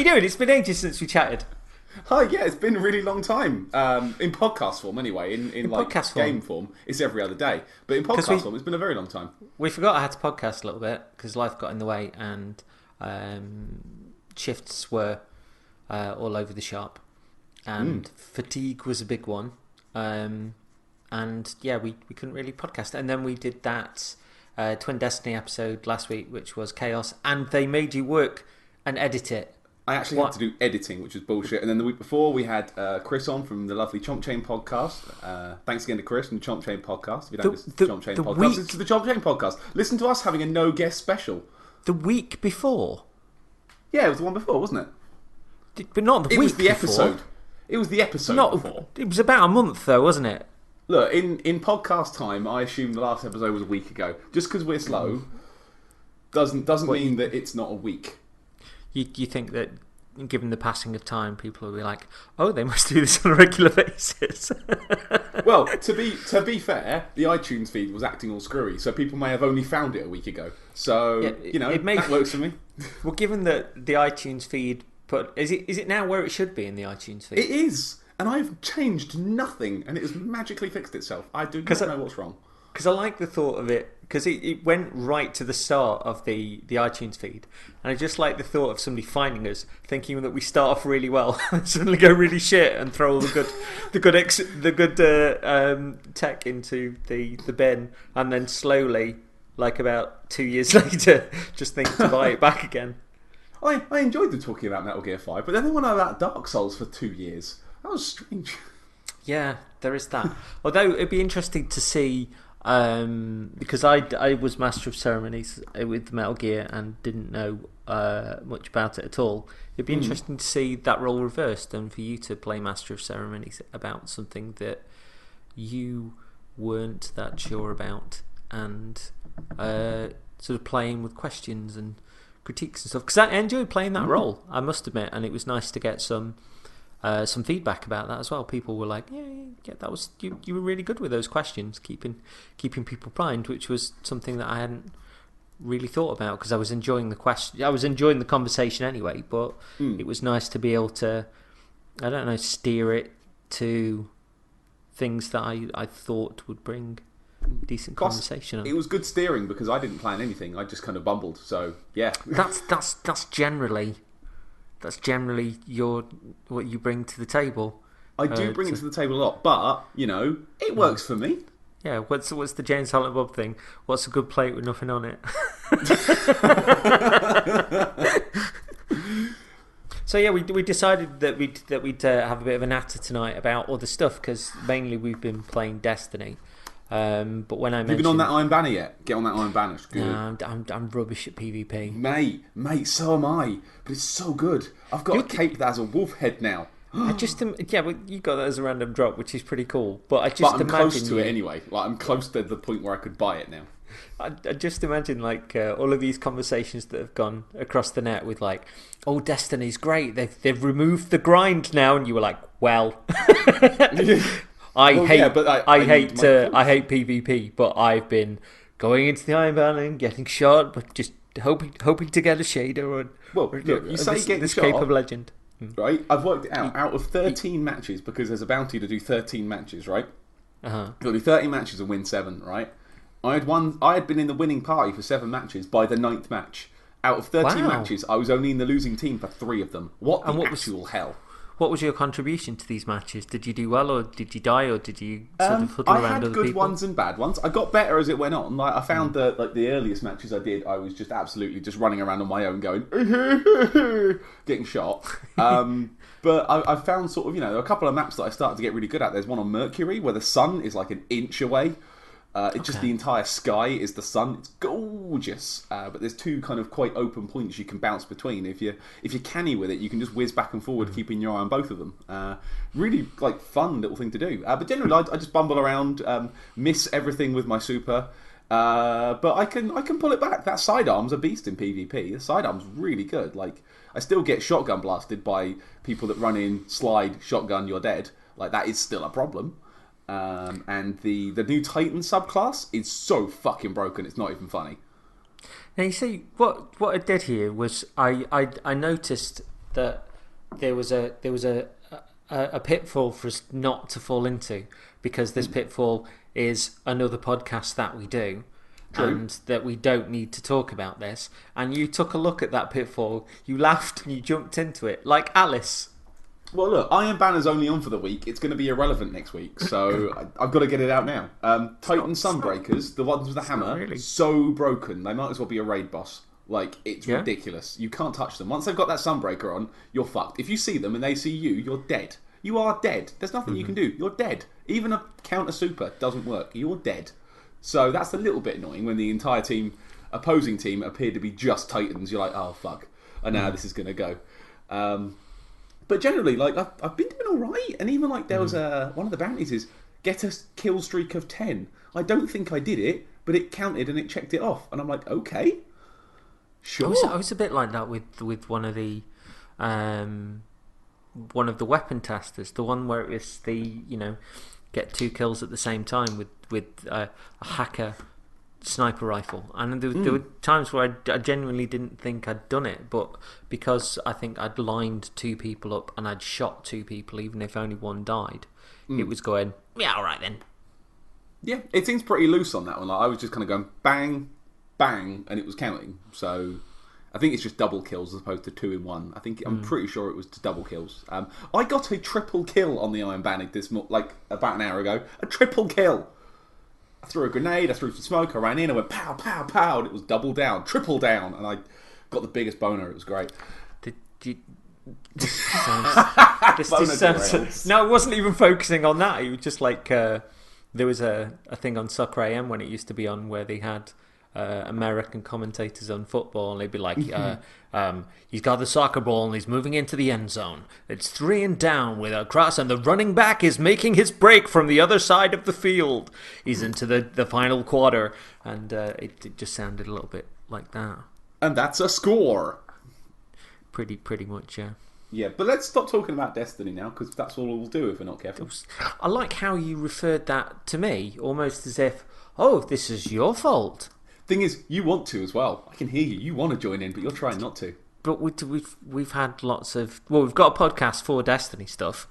you doing? It's been ages since we chatted. Hi, yeah, it's been a really long time. In podcast form, anyway. In like podcast form. game form, it's every other day. But in podcast form, it's been a very long time. We forgot I had to podcast a little bit because life got in the way and shifts were all over the shop. And fatigue was a big one. And yeah, we couldn't really podcast. And then we did that Twin Destiny episode last week, which was chaos. And they made you work and edit it. I actually had to do editing, which was bullshit. And then the week before, we had Chris on from the lovely Chomp Chain podcast. Thanks again to Chris from the Chomp Chain podcast. If you don't listen to the Chomp Chain podcast, listen to the Chomp Chain podcast. Listen to us having a no guest special. The week before? Yeah, it was the one before, wasn't it? But not the week before. It was the episode. It was the episode before. It was about a month, though, wasn't it? Look, in podcast time, I assume the last episode was a week ago. Just because we're slow doesn't mean that it's not a week. You think that, given the passing of time, people will be like, "Oh, they must do this on a regular basis." Well, to be fair, the iTunes feed was acting all screwy, so people may have only found it a week ago. So that works for me. Well, given that the iTunes feed is it now where it should be in the iTunes feed? It is, and I've changed nothing, and it has magically fixed itself. I do not know what's wrong. Because I like the thought of it, because it went right to the start of the iTunes feed, and I just like the thought of somebody finding us, thinking that we start off really well, and suddenly go really shit, and throw all the good tech into the bin, and then slowly, like about 2 years later, just think to buy it back again. I enjoyed them talking about Metal Gear 5, but then they went on about Dark Souls for 2 years. That was strange. Yeah, there is that. Although it'd be interesting to see. Because I was Master of Ceremonies with Metal Gear and didn't know much about it at all. It'd be interesting to see that role reversed and for you to play Master of Ceremonies about something that you weren't that sure about, and sort of playing with questions and critiques and stuff. Because I enjoyed playing that role, I must admit, and it was nice to get some feedback about that as well. People were like, "Yeah, that was you were really good with those questions, keeping people primed," which was something that I hadn't really thought about because I was enjoying the question. I was enjoying the conversation anyway, but it was nice to be able to, I don't know, steer it to things that I thought would bring decent conversation. It was good steering because I didn't plan anything. I just kind of bumbled. So yeah, that's generally. That's generally what you bring to the table. I do bring it to the table a lot, but it works for me. Yeah, what's the James Silent Bob thing? What's a good plate with nothing on it? So yeah, we decided that we'd have a bit of a natter tonight about other stuff because mainly we've been playing Destiny. But when I mentioned... Have you been on that Iron Banner yet? Get on that Iron Banner. It's good. No, I'm rubbish at PvP. Mate, so am I. But it's so good. I've got a cape that has a wolf head now. But you got that as a random drop, which is pretty cool. But I'm close to it anyway. Like, I'm close to the point where I could buy it now. I just imagine all of these conversations that have gone across the net with like, "Oh, Destiny's great. They've removed the grind now," and you were like, "Well." I hate PvP, but I've been going into the Iron Banner and getting shot, but just hoping to get a shader or you say get this shot, Cape of Legend. Right? I've worked it out of 13 matches because there's a bounty to do 13 matches, right? Uh-huh. You've got to do 30 matches and win 7, right? I had been in the winning party for 7 matches by the 9th match. Out of 13 matches, I was only in the losing team for 3 of them. What actual hell? What was your contribution to these matches? Did you do well, or did you die, or did you sort of huddle around other people? I had good ones and bad ones. I got better as it went on. Like I found that the earliest matches I did, I was just absolutely just running around on my own, going getting shot. But I found sort of a couple of maps that I started to get really good at. There's one on Mercury where the sun is like an inch away. It's just the entire sky is the sun. It's gorgeous, but there's 2 kind of quite open points you can bounce between. If you're canny with it, you can just whiz back and forward, keeping your eye on both of them. Really fun little thing to do. But generally, I just bumble around, miss everything with my super. But I can pull it back. That sidearm's a beast in PvP. The sidearm's really good. I still get shotgun blasted by people that run in, slide, shotgun, you're dead. That is still a problem. And the new Titan subclass is so fucking broken, it's not even funny. Now you see, what I did here was I noticed that there was a pitfall for us not to fall into, because this pitfall is another podcast that we do. True. And that we don't need to talk about this. And you took a look at that pitfall, you laughed and you jumped into it, like Alice. Well, look, Iron Banner's only on for the week. It's going to be irrelevant next week, so I've got to get it out now. Titan Sunbreakers, the ones with the hammer, really so broken. They might as well be a raid boss. Like, it's ridiculous. You can't touch them. Once they've got that Sunbreaker on, you're fucked. If you see them and they see you, you're dead. You are dead. There's nothing you can do. You're dead. Even a counter super doesn't work. You're dead. So that's a little bit annoying when the entire opposing team, appeared to be just Titans. You're like, oh, fuck. And now this is going to go. But generally, like, I've been doing all right. And even, like, there was one of the bounties is get a kill streak of 10. I don't think I did it, but it counted and it checked it off. And I'm like, okay, sure. I was a bit like that with one of the weapon testers. The one where it was the, get 2 kills at the same time with a hacker sniper rifle. And there were times where I genuinely didn't think I'd done it, but because I think I'd lined 2 people up and I'd shot 2 people, even if only one died, it was going, yeah, all right then. Yeah, it seems pretty loose on that one. Like, I was just kind of going bang, bang, and it was counting. So I think it's just double kills as opposed to 2 in 1. I'm pretty sure it was double kills. I got a triple kill on the Iron Banner like about an hour ago. A triple kill. I threw a grenade, I threw some smoke, I ran in, I went pow, pow, pow, and it was double down, triple down, and I got the biggest boner. It was great. This sounds, no, I wasn't even focusing on that. It was just like there was a thing on Soccer AM when it used to be on where they had American commentators on football, and they'd be like, he's got the soccer ball and he's moving into the end zone. It's 3 and down with a cross, and the running back is making his break from the other side of the field. He's into the final quarter, and it just sounded a little bit like that. And that's a score. Pretty much, yeah. Yeah, but let's stop talking about Destiny now, because that's all we'll do if we're not careful. I like how you referred that to me, almost as if, oh, this is your fault. Thing is, you want to as well. I can hear you. You want to join in, but you're trying not to. But we've had lots of... Well, we've got a podcast for Destiny stuff,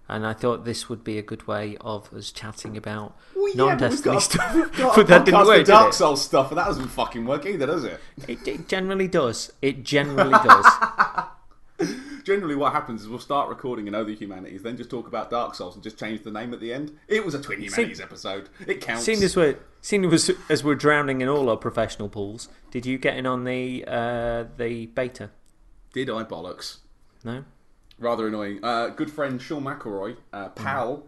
and I thought this would be a good way of us chatting about non-Destiny stuff. But that didn't work, Dark Souls stuff, and that doesn't fucking work either, does it? It generally does. It generally does. Generally what happens is we'll start recording another Humanities, then just talk about Dark Souls and just change the name at the end. It was a Twin Humanities episode. It counts. Seeing as we're drowning in all our professional pools, did you get in on the beta? Did I, bollocks? No? Rather annoying. Good friend Sean McElroy, pal,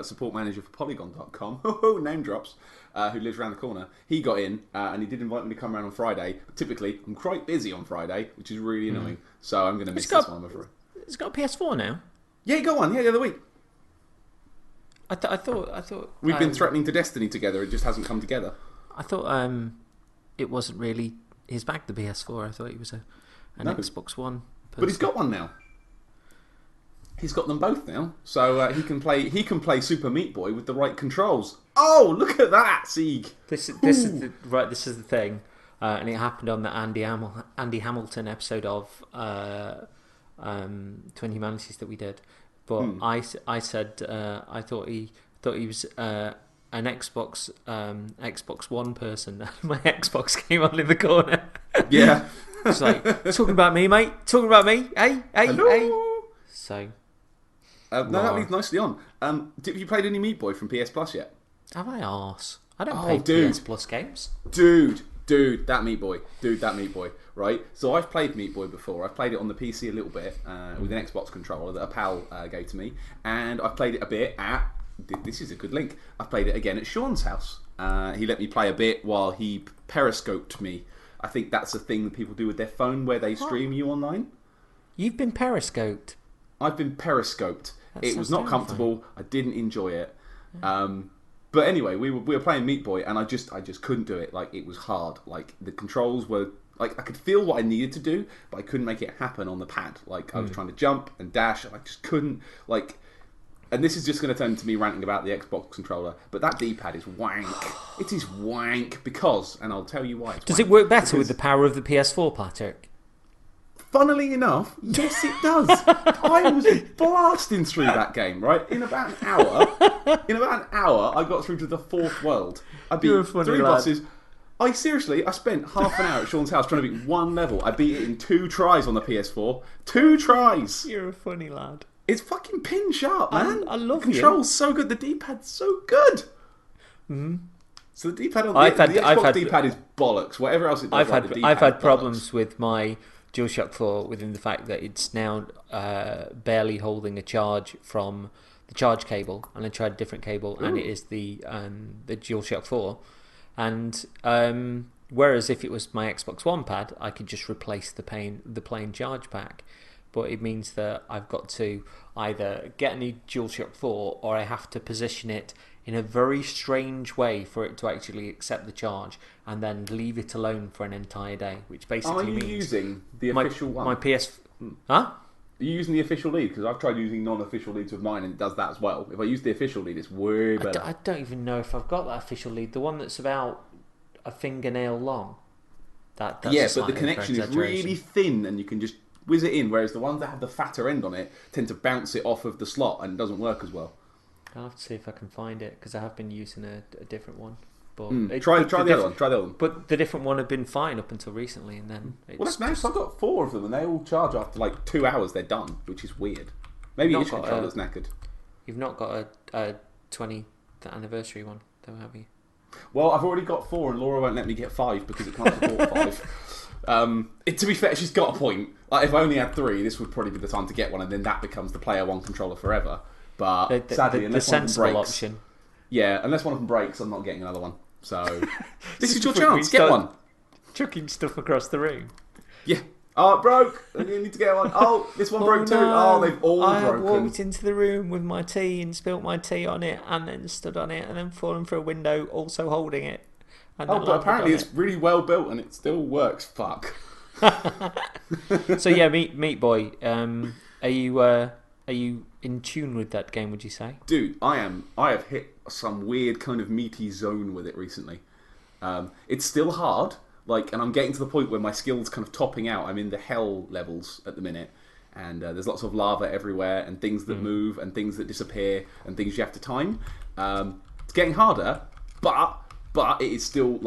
support manager for Polygon.com, name drops, who lives around the corner. He got in, and he did invite me to come around on Friday. But typically, I'm quite busy on Friday, which is really annoying. So I'm going to miss this one, I'm afraid. It's got a PS4 now? Yeah, he got one. Yeah, the other week. I thought we've been threatening to Destiny together. It just hasn't come together. I thought it wasn't really his bag, the PS4. I thought he was an Xbox One person. But he's got one now. He's got them both now, so he can play Super Meat Boy with the right controls. Oh, look at that, Sieg! This is the thing, and it happened on the Andy Hamilton episode of Twin Humanities that we did. But I said I thought he was an Xbox One person. My Xbox came on in the corner. Yeah, it's like talking about me, mate. Talking about me. Hey. So. No, that leads nicely on. Have you played any Meat Boy from PS Plus yet? Have I arse? I don't play PS Plus games. Dude, that Meat Boy. Right? So I've played Meat Boy before. I've played it on the PC a little bit with an Xbox controller that a pal gave to me. And I've played it a bit at... This is a good link. I've played it again at Sean's house. He let me play a bit while he periscoped me. I think that's a thing that people do with their phone where they stream you online. You've been periscoped? I've been periscoped. It was not comfortable. I didn't enjoy it. But anyway, we were playing Meat Boy, and I just couldn't do it. Like, it was hard. Like, the controls were... Like, I could feel what I needed to do, but I couldn't make it happen on the pad. Like, I was trying to jump and dash, and I just couldn't. Like... And this is just going to turn to me ranting about the Xbox controller, but that D-pad is wank. It is wank because, and I'll tell you why. Does it work better with the power of the PS4, Patrick? Funnily enough, yes, it does. I was blasting through that game, right? In about an hour, I got through to the 4th world. I beat 3 bosses. I spent half an hour at Sean's house trying to beat 1 level. I beat it in 2 tries on the PS4. 2 tries! You're a funny lad. It's fucking pin sharp, man. I love the control's so good. The D-pad's so good. Mm-hmm. So the D-pad on the Xbox D-pad is bollocks. Whatever else it does, I've had problems with my DualShock 4 within the fact that it's now barely holding a charge from the charge cable, and I tried a different cable, and it is the DualShock 4. And whereas if it was my Xbox One pad, I could just replace the plain charge pack. But it means that I've got to either get a new DualShock 4 or I have to position it in a very strange way for it to actually accept the charge and then leave it alone for an entire day, which basically means... Are you using the official one? My PS... Huh? Are you using the official lead? Because I've tried using non-official leads with mine and it does that as well. If I use the official lead, it's way better. I don't even know if I've got that official lead. The one that's about a fingernail long. That's yeah, but the connection is really thin and you can just whiz it in, whereas the ones that have the fatter end on it tend to bounce it off of the slot and it doesn't work as well. I'll have to see if I can find it, because I have been using a different one. But try the other one. Try the other one. But the different one had been fine up until recently, and then well, that's nice. I've got 4 of them, and they all charge after like 2 hours. They're done, which is weird. Maybe each controller's knackered. You've not got a 20th anniversary one, though, have you? Well, I've already got 4, and Laura won't let me get 5 because it can't support 5. To be fair, she's got a point. Like, if I only had 3, this would probably be the time to get one, and then that becomes the player 1 controller forever. But sadly, unless one of them breaks, option. Yeah, unless one of them breaks, I'm not getting another one. So this is your chance. Get one. Chucking stuff across the room. Yeah. Oh, it broke. You need to get one. Oh, this one broke too. Oh, they've all broken. I walked into the room with my tea and spilt my tea on it, and then stood on it, and then fallen through a window, also holding it. And but apparently it's really well built and it still works. Fuck. So yeah, Meat Boy. Are you in tune with that game, would you say? Dude, I am. I have hit some weird kind of meaty zone with it recently. It's still hard, and I'm getting to the point where my skill's kind of topping out. I'm in the hell levels at the minute, and there's lots of lava everywhere, and things that move, and things that disappear, and things you have to time. It's getting harder, but it is still,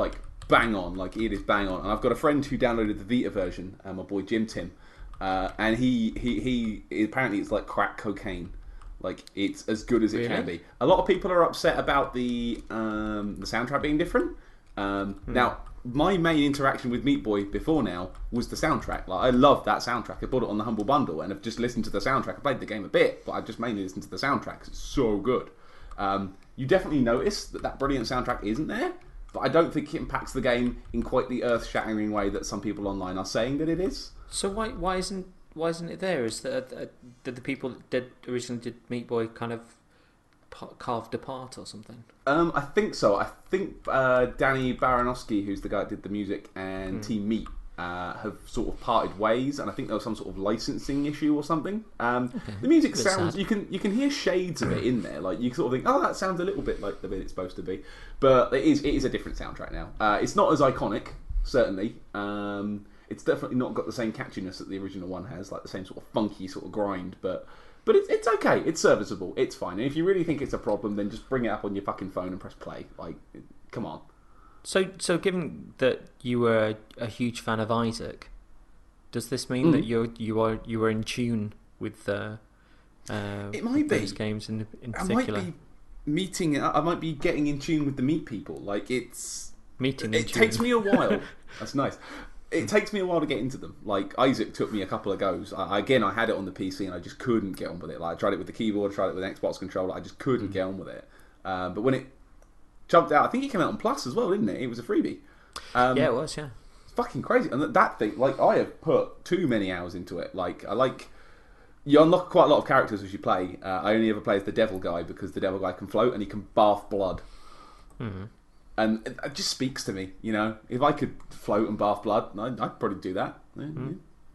bang on. It is bang on. And I've got a friend who downloaded the Vita version, my boy Jim Tim. And he apparently it's like crack cocaine, it's as good as it can be. A lot of people are upset about the soundtrack being different. Now, my main interaction with Meat Boy before now was the soundtrack. I love that soundtrack. I bought it on the Humble Bundle and I've just listened to the soundtrack. I played the game a bit, but I've just mainly listened to the soundtrack because it's so good. You definitely notice that brilliant soundtrack isn't there, but I don't think it impacts the game in quite the earth-shattering way that some people online are saying that it is. So why isn't it there? Is that did the people that originally did Meat Boy kind of carved apart or something? I think so. I think Danny Baranowski, who's the guy that did the music, and Team Meat have sort of parted ways, and I think there was some sort of licensing issue or something. The music sounds you can hear shades of it in there. You sort of think, oh, that sounds a little bit like the bit it's supposed to be, but it is a different soundtrack now. It's not as iconic, certainly. It's definitely not got the same catchiness that the original one has, the same sort of funky sort of grind, but it's okay, it's serviceable, it's fine. And if you really think it's a problem, then just bring it up on your fucking phone and press play. Come on. So given that you were a huge fan of Isaac, does this mean that you are in tune with it might be those games in particular? I might be getting in tune with the meat people. It's meeting. It takes me a while. That's nice. It takes me a while to get into them. Isaac took me a couple of goes. I had it on the PC and I just couldn't get on with it. I tried it with the keyboard, tried it with an Xbox controller. I just couldn't get on with it. But when it jumped out, I think it came out on Plus as well, didn't it? It was a freebie. Yeah, it was. Yeah, it's fucking crazy. And that thing, I have put too many hours into it. You unlock quite a lot of characters as you play. I only ever play as the devil guy because the devil guy can float and he can bath blood. Mm-hmm. And it just speaks to me, If I could float and bath blood, I'd probably do that. Yeah.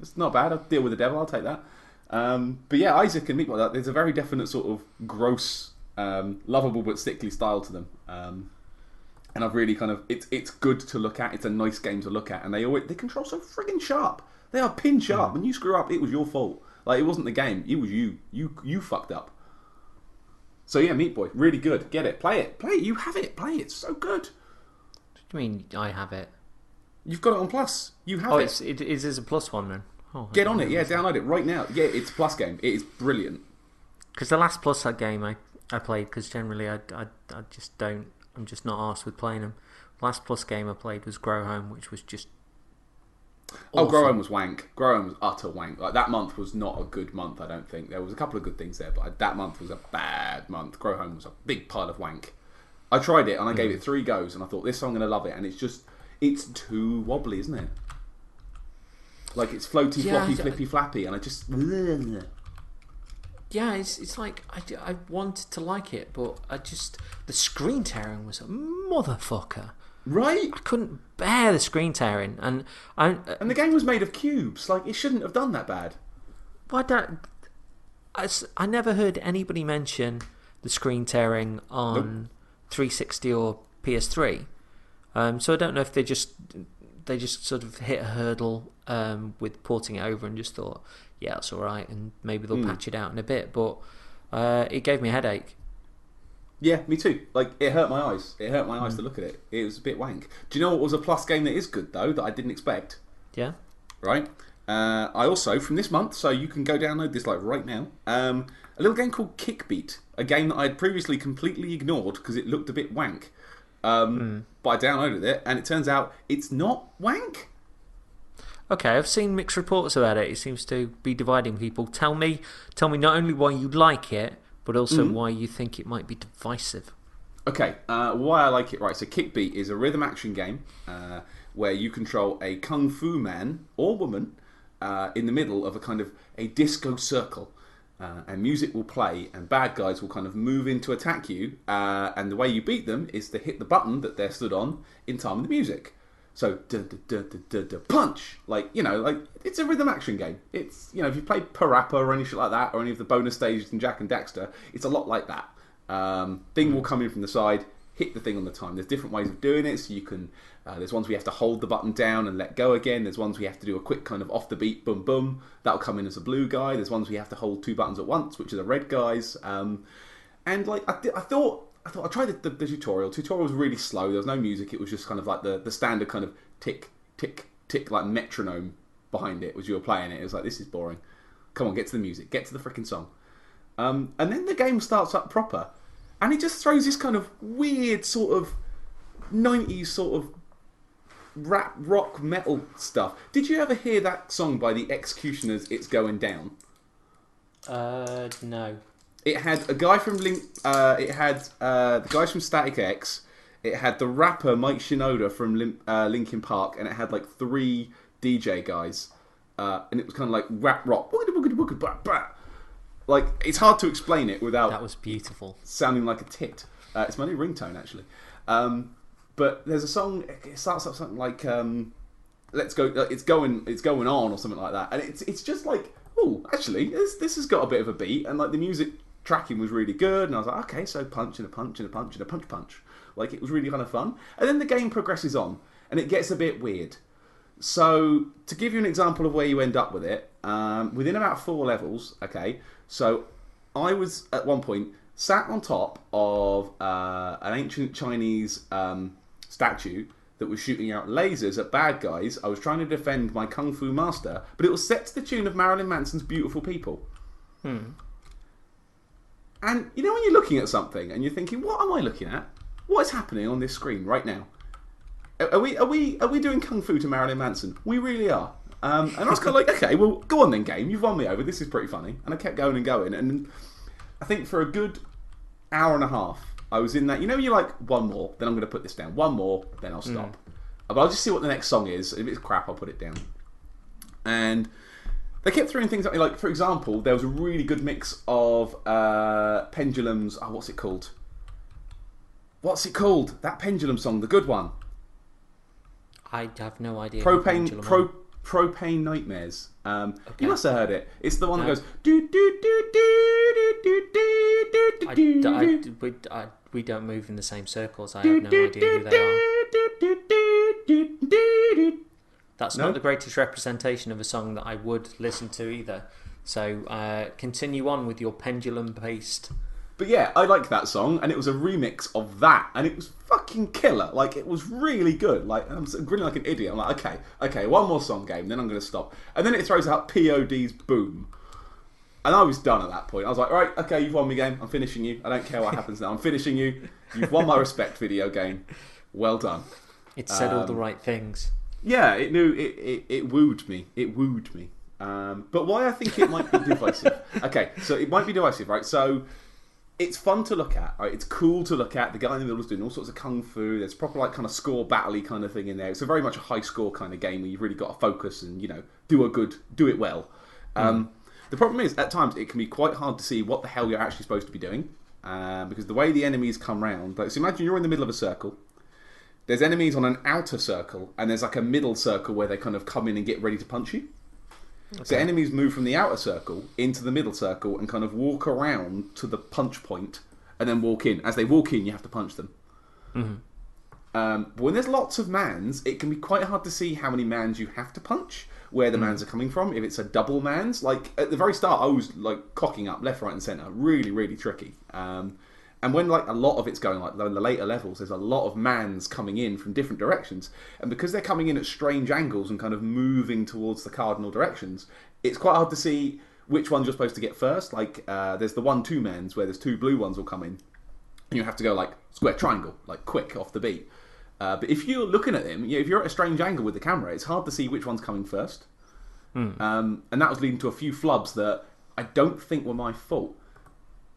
It's not bad. I'll deal with the devil. I'll take that. But yeah, Isaac and Meat like that. There's a very definite sort of gross, lovable but sickly style to them. And I've really kind of it's good to look at. It's a nice game to look at, and they control so friggin' sharp. They are pin sharp. When you screw up, it was your fault. Like, it wasn't the game. It was you. You fucked up. So yeah, Meat Boy, really good. Get it. Play it. Play it. You have it. Play it. It's so good. What do you mean I have it? You've got it on Plus. You have it. It is a Plus one then. Oh, Get on it. Yeah, download it right now. Yeah, it's a Plus game. It is brilliant. Because the last Plus game I played, because generally I just don't. I'm just not arsed with playing them. The last Plus game I played was Grow Home, which was just. Oh, awesome. Grow Home was wank. Grow Home was utter wank. Like, that month was not a good month, I don't think. There was a couple of good things there, but that month was a bad month. Grow Home was a big pile of wank. I tried it and I gave it 3 goes and I thought, this song I'm going to love it. And it's too wobbly, isn't it? Like, it's floaty, floppy, flippy, flappy, and I just... Yeah, it's like, I wanted to like it, but the screen tearing was a motherfucker. Right? I couldn't bear the screen tearing, and the game was made of cubes. Like, it shouldn't have done that bad. Why don't I never heard anybody mention the screen tearing on 360 or PS3. So I don't know if they just sort of hit a hurdle with porting it over and just thought, yeah, that's all right, and maybe they'll patch it out in a bit. But it gave me a headache. Yeah, me too. Like, it hurt my eyes. It hurt my eyes to look at it. It was a bit wank. Do you know what was a Plus game that is good, though, that I didn't expect? Yeah? Right? I also, from this month, so you can go download this like right now, a little game called Kickbeat. A game that I had previously completely ignored because it looked a bit wank. But I downloaded it, and it turns out it's not wank. Okay, I've seen mixed reports about it. It seems to be dividing people. Tell me not only why you like it, but also why you think it might be divisive. Okay, why I like it, right, so Kickbeat is a rhythm action game where you control a kung fu man or woman in the middle of a kind of a disco circle. And music will play and bad guys will kind of move in to attack you, and the way you beat them is to hit the button that they're stood on in time with the music. So, punch! Like, it's a rhythm action game. It's, if you play Parappa or any shit like that, or any of the bonus stages in Jak and Daxter, it's a lot like that. Thing will come in from the side, hit the thing on the time. There's different ways of doing it, so you can... there's ones where you have to hold the button down and let go again. There's ones where you have to do a quick kind of off the beat, boom, boom. That'll come in as a blue guy. There's ones where you have to hold 2 buttons at once, which are the red guys. And, like, I tried the tutorial. Tutorial was really slow. There was no music. It was just kind of like the standard kind of tick, tick, tick, like metronome behind it as you were playing it. It was like, this is boring. Come on, get to the music. Get to the freaking song. And then the game starts up proper. And it just throws this kind of weird sort of 90s sort of rap, rock, metal stuff. Did you ever hear that song by the Executioners, It's Going Down? No. It had a guy from it had the guys from Static X. It had the rapper Mike Shinoda from Linkin Park, and it had like 3 DJ guys, and it was kind of like rap rock. Like, it's hard to explain it without that was beautiful sounding like a tit. It's my new ringtone actually. But there's a song. It starts up something like "Let's Go." It's going on or something like that, and it's just like, oh, actually, this has got a bit of a beat, and like the music tracking was really good, and I was like, okay, so punch and a punch and a punch and a punch. Like, it was really kind of fun. And then the game progresses on, and it gets a bit weird. So, to give you an example of where you end up with it, within about 4 levels, okay, so I was, at one point, sat on top of an ancient Chinese statue that was shooting out lasers at bad guys. I was trying to defend my Kung Fu master, but it was set to the tune of Marilyn Manson's Beautiful People. And, when you're looking at something, and you're thinking, what am I looking at? What is happening on this screen right now? Are we doing Kung Fu to Marilyn Manson? We really are. And I was kind of like, okay, well, go on then, game. You've won me over. This is pretty funny. And I kept going and going. And I think for a good hour and a half, I was in that. You're like, one more, then I'm going to put this down. One more, then I'll stop. But I'll just see what the next song is. If it's crap, I'll put it down. And they kept throwing things at me. Like, for example, there was a really good mix of pendulums. Oh, what's it called? That pendulum song, the good one. I have no idea. Propane Nightmares. Okay. You must have heard it. It's the one that goes do do do do do do do. We don't move in the same circles. I have no idea who they are. That's No? not the greatest representation of a song that I would listen to either. So continue on with your pendulum-based... But yeah, I like that song, and it was a remix of that, and it was fucking killer. Like, it was really good. Like, I'm grinning like an idiot. I'm like, okay, one more song, Game, then I'm going to stop. And then it throws out POD's Boom. And I was done at that point. I was like, right, okay, you've won me, Game. I'm finishing you. I don't care what happens now. I'm finishing you. You've won my respect, video game. Well done. It said all the right things. Yeah, it wooed me. It wooed me. But why I think it might be divisive. Okay, so it might be divisive, right? So... it's fun to look at, right? It's cool to look at. The guy in the middle is doing all sorts of kung fu. There's proper like kind of score battle-y kind of thing in there. It's a very much a high score kind of game where you've really got to focus and, you know, do it well. The problem is, at times, it can be quite hard to see what the hell you're actually supposed to be doing. Because the way the enemies come round... like, so imagine you're in the middle of a circle. There's enemies on an outer circle, and there's like a middle circle where they kind of come in and get ready to punch you. Okay. So enemies move from the outer circle into the middle circle and kind of walk around to the punch point and then walk in. As they walk in, you have to punch them. But when there's lots of mans, it can be quite hard to see how many mans you have to punch, where the mans are coming from. If it's a double mans, like at the very start, I was like cocking up left, right, and centre. Really, really tricky. And when like a lot of it's going, like in the later levels, there's a lot of mans coming in from different directions, and because they're coming in at strange angles and kind of moving towards the cardinal directions, it's quite hard to see which ones you're supposed to get first. Like there's the 1-2 mans where there's 2 blue ones will come in, and you have to go like square triangle, like quick off the beat. But if you're looking at them, if you're at a strange angle with the camera, it's hard to see which one's coming first. And that was leading to a few flubs that I don't think were my fault.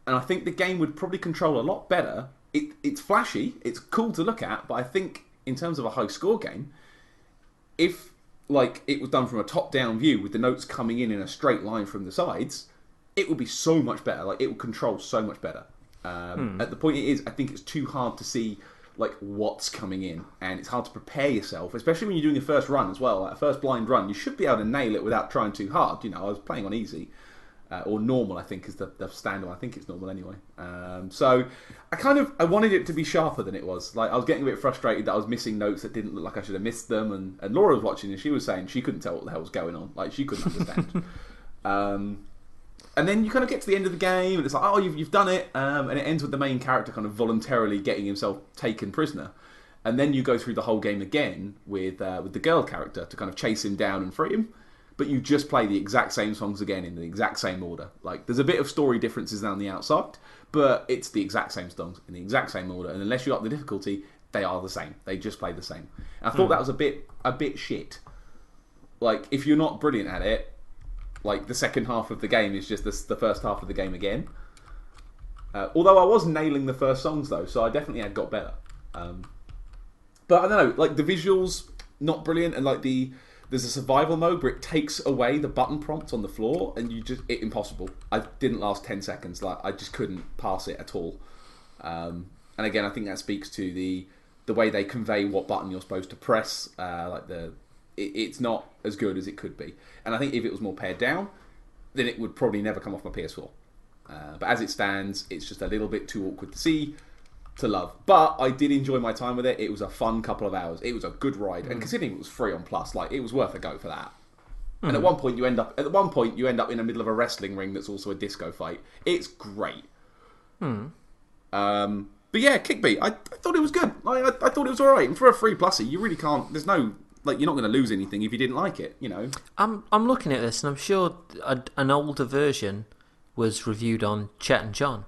And I think the game would probably control a lot better. It's flashy, it's cool to look at, but I think in terms of a high score game, if like it was done from a top-down view with the notes coming in a straight line from the sides, it would be so much better. Like it would control so much better. At the point it is, I think it's too hard to see like what's coming in, and it's hard to prepare yourself, especially when you're doing a first run as well. Like a first blind run, you should be able to nail it without trying too hard. You know, I was playing on easy. Or normal, I think, is the standard. I think it's normal anyway. So I wanted it to be sharper than it was. Like I was getting a bit frustrated that I was missing notes that didn't look like I should have missed them. And Laura was watching and she was saying she couldn't tell what the hell was going on. Like she couldn't understand. And then you kind of get to the end of the game and it's like, oh, you've done it. And it ends with the main character kind of voluntarily getting himself taken prisoner. And then you go through the whole game again with the girl character to kind of chase him down and free him. But you just play the exact same songs again in the exact same order. Like, there's a bit of story differences down the outside, but it's the exact same songs in the exact same order. And unless you up the difficulty, they are the same. They just play the same. And I thought that was a bit shit. Like, if you're not brilliant at it, like the second half of the game is just the first half of the game again. Although I was nailing the first songs though, so I definitely had got better. But I don't know, like the visuals not brilliant, and like there's a survival mode where it takes away the button prompt on the floor, and it's impossible. I didn't last 10 seconds. Like I just couldn't pass it at all. And again, I think that speaks to the way they convey what button you're supposed to press. It's not as good as it could be. And I think if it was more pared down, then it would probably never come off my PS4. But as it stands, it's just a little bit too awkward to see, to love. But I did enjoy my time with it. It was a fun couple of hours. It was a good ride, and considering it was free on Plus, like it was worth a go for that. And at one point you end up in the middle of a wrestling ring that's also a disco fight. It's great. But yeah, Kickbeat. I thought it was good. I thought it was alright. And for a free plussy, you really can't. There's no like you're not going to lose anything if you didn't like it. You know. I'm looking at this, and I'm sure an older version was reviewed on Chet and John.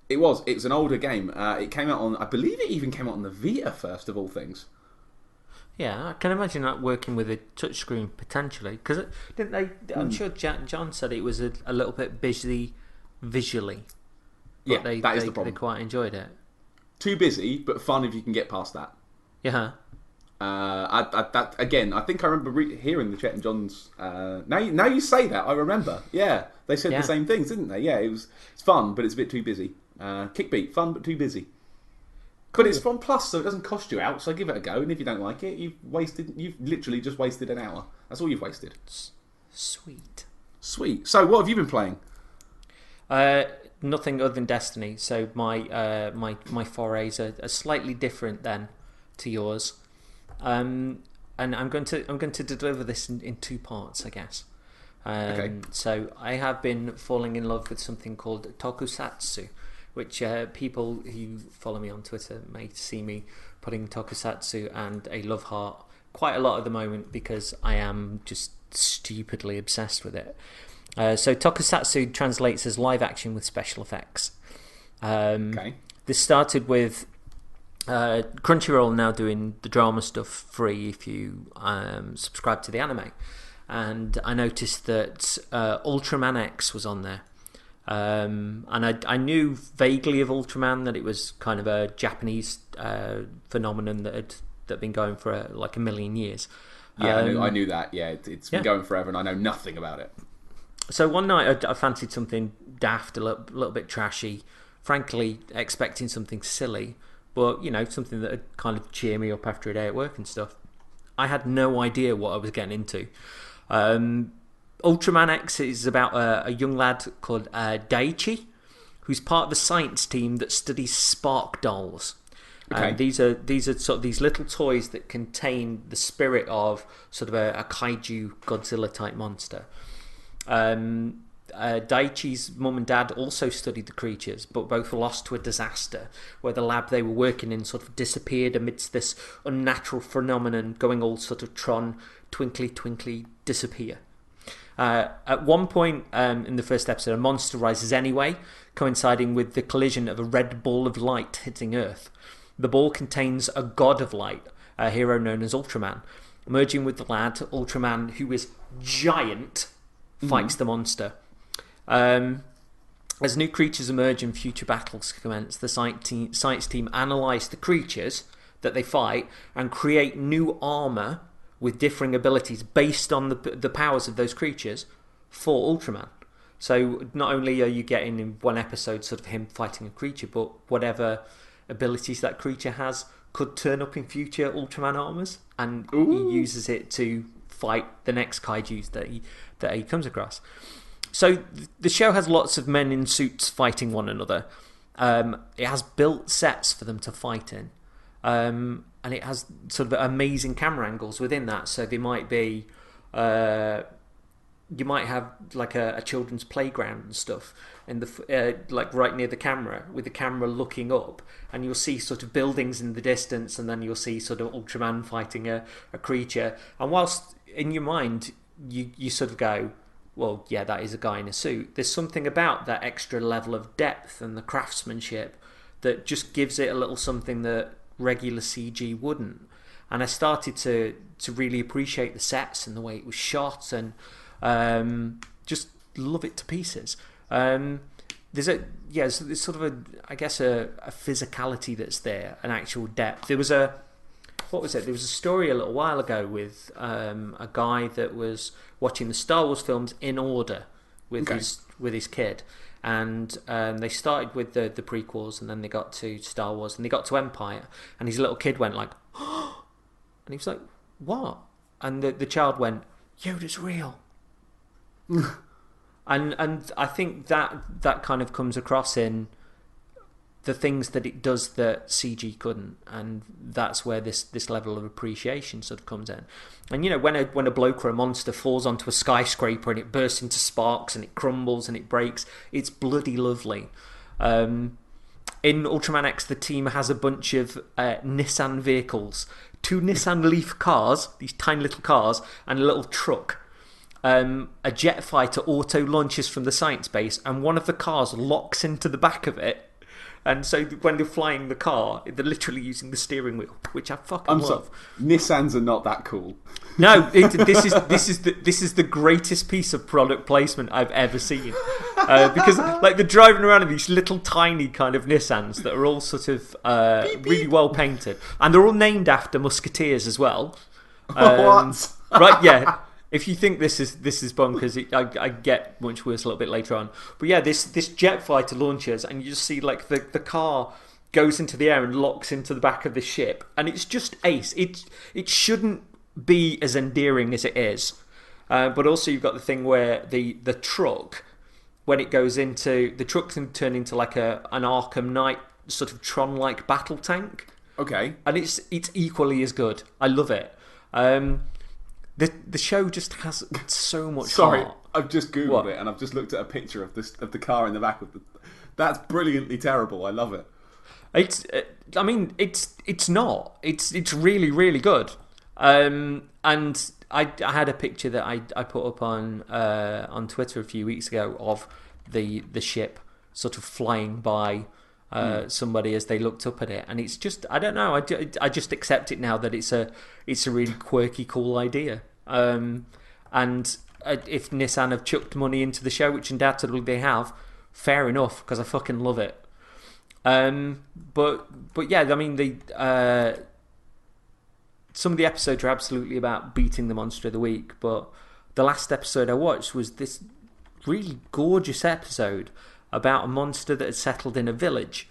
It was. It's an older game. It came out on, I believe it even came out on the Vita first of all things. Yeah, I can imagine that working with a touchscreen potentially. Because didn't they? I'm sure Chet and John said it was a little bit busy visually. Yeah, that is the problem. They quite enjoyed it. Too busy, but fun if you can get past that. Yeah. Again, I think I remember hearing the Chet and John's. Now you say that, I remember. Yeah, they said the same things, didn't they? Yeah, it's fun, but it's a bit too busy. Kickbeat, fun but too busy. Cool. But it's from Plus, so it doesn't cost you out. So give it a go, and if you don't like it, you've literally just wasted an hour. That's all you've wasted. Sweet. So what have you been playing? Nothing other than Destiny. So my forays are slightly different then to yours. and I'm going to deliver this in two parts, I guess. Okay. So I have been falling in love with something called Tokusatsu, which people who follow me on Twitter may see me putting Tokusatsu and a love heart quite a lot at the moment because I am just stupidly obsessed with it. So Tokusatsu translates as live action with special effects. Okay. This started with Crunchyroll now doing the drama stuff free if you subscribe to the anime. And I noticed that Ultraman X was on there. And I knew vaguely of Ultraman, that it was kind of a Japanese phenomenon that had been going for like a million years. Yeah, I knew that. Yeah, it's been going forever, and I know nothing about it. So one night I fancied something daft, a little bit trashy, frankly expecting something silly, but something that would kind of cheer me up after a day at work and stuff. I had no idea what I was getting into. Ultraman X is about a young lad called Daichi, who's part of the science team that studies spark dolls. Okay. These are sort of these little toys that contain the spirit of sort of a kaiju Godzilla type monster. Daichi's mum and dad also studied the creatures, but both were lost to a disaster where the lab they were working in sort of disappeared amidst this unnatural phenomenon, going all sort of Tron, twinkly twinkly, disappear. At one point in the first episode, a monster rises anyway, coinciding with the collision of a red ball of light hitting Earth. The ball contains a god of light, a hero known as Ultraman. Merging with the lad, Ultraman, who is giant, fights the monster. As new creatures emerge and future battles commence, the science team analyse the creatures that they fight and create new armour with differing abilities based on the powers of those creatures for Ultraman. So not only are you getting in one episode sort of him fighting a creature, but whatever abilities that creature has could turn up in future Ultraman armors, and he uses it to fight the next kaijus that he comes across. So the show has lots of men in suits fighting one another. It has built sets for them to fight in, and it has sort of amazing camera angles within that. So they might be, you might have like a children's playground and stuff, in the like right near the camera, with the camera looking up, and you'll see sort of buildings in the distance, and then you'll see sort of Ultraman fighting a creature. And whilst in your mind you sort of go, well, yeah, that is a guy in a suit, there's something about that extra level of depth and the craftsmanship that just gives it a little something that regular CG wouldn't. And I started to really appreciate the sets and the way it was shot, and just love it to pieces. There's sort of a physicality that's there, an actual depth. There was a story a little while ago with a guy that was watching the Star Wars films in order with his kid, and they started with the prequels, and then they got to Star Wars, and they got to Empire, and his little kid went like, oh! And he was like, what? And the child went, Yoda's real. And I think that kind of comes across in the things that it does that CG couldn't, and that's where this level of appreciation sort of comes in. And when a bloke or a monster falls onto a skyscraper and it bursts into sparks and it crumbles and it breaks, it's bloody lovely. In Ultraman X, the team has a bunch of Nissan vehicles, 2 Nissan Leaf cars, these tiny little cars, and a little truck. A jet fighter auto launches from the science base, and one of the cars locks into the back of it. And so when they're flying the car, they're literally using the steering wheel, which I fucking love. Nissans are not that cool. No, this is the greatest piece of product placement I've ever seen. Because like they're driving around in these little tiny kind of Nissans that are all sort of really well painted, and they're all named after musketeers as well. What? Right? Yeah. If you think this is bonkers, I get much worse a little bit later on. But yeah, this jet fighter launches, and you just see like the car goes into the air and locks into the back of the ship, and it's just ace. It shouldn't be as endearing as it is, but also you've got the thing where the truck, when it goes into the truck, can turn into like an Arkham Knight sort of Tron-like battle tank. Okay, and it's equally as good. I love it. The show just has so much Sorry, heart. I've just googled it and I've just looked at a picture of the car in the back of the. That's brilliantly terrible. I love it. I mean, it's not. It's really, really good. And I had a picture that I put up on Twitter a few weeks ago of the ship sort of flying by somebody as they looked up at it, and it's just, I don't know, I just accept it now that it's a really quirky, cool idea. And if Nissan have chucked money into the show, which undoubtedly they have, fair enough, because I fucking love it. But yeah, I mean, some of the episodes are absolutely about beating the monster of the week, but the last episode I watched was this really gorgeous episode about a monster that had settled in a village,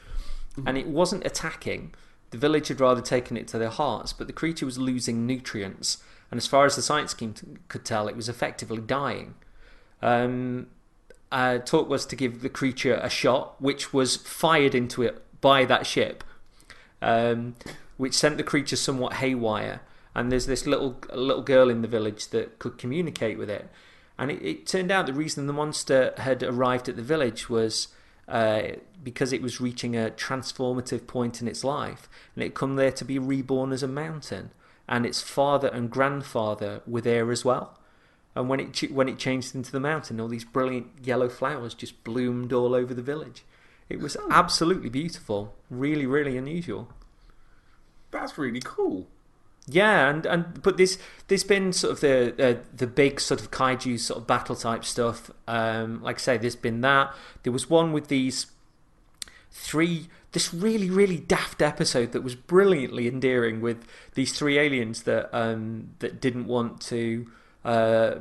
and it wasn't attacking. The village had rather taken it to their hearts, but the creature was losing nutrients, and as far as the science team could tell, it was effectively dying. Talk was to give the creature a shot, which was fired into it by that ship, which sent the creature somewhat haywire. And there's this little girl in the village that could communicate with it. And it turned out the reason the monster had arrived at the village was because it was reaching a transformative point in its life, and it had come there to be reborn as a mountain. And its father and grandfather were there as well. And when it changed into the mountain, all these brilliant yellow flowers just bloomed all over the village. It was absolutely beautiful, really, really unusual. That's really cool. Yeah, but there's been sort of the big sort of kaiju sort of battle type stuff. Like I say, there's been that. There was one with this really, really daft episode that was brilliantly endearing, with these three aliens that didn't want to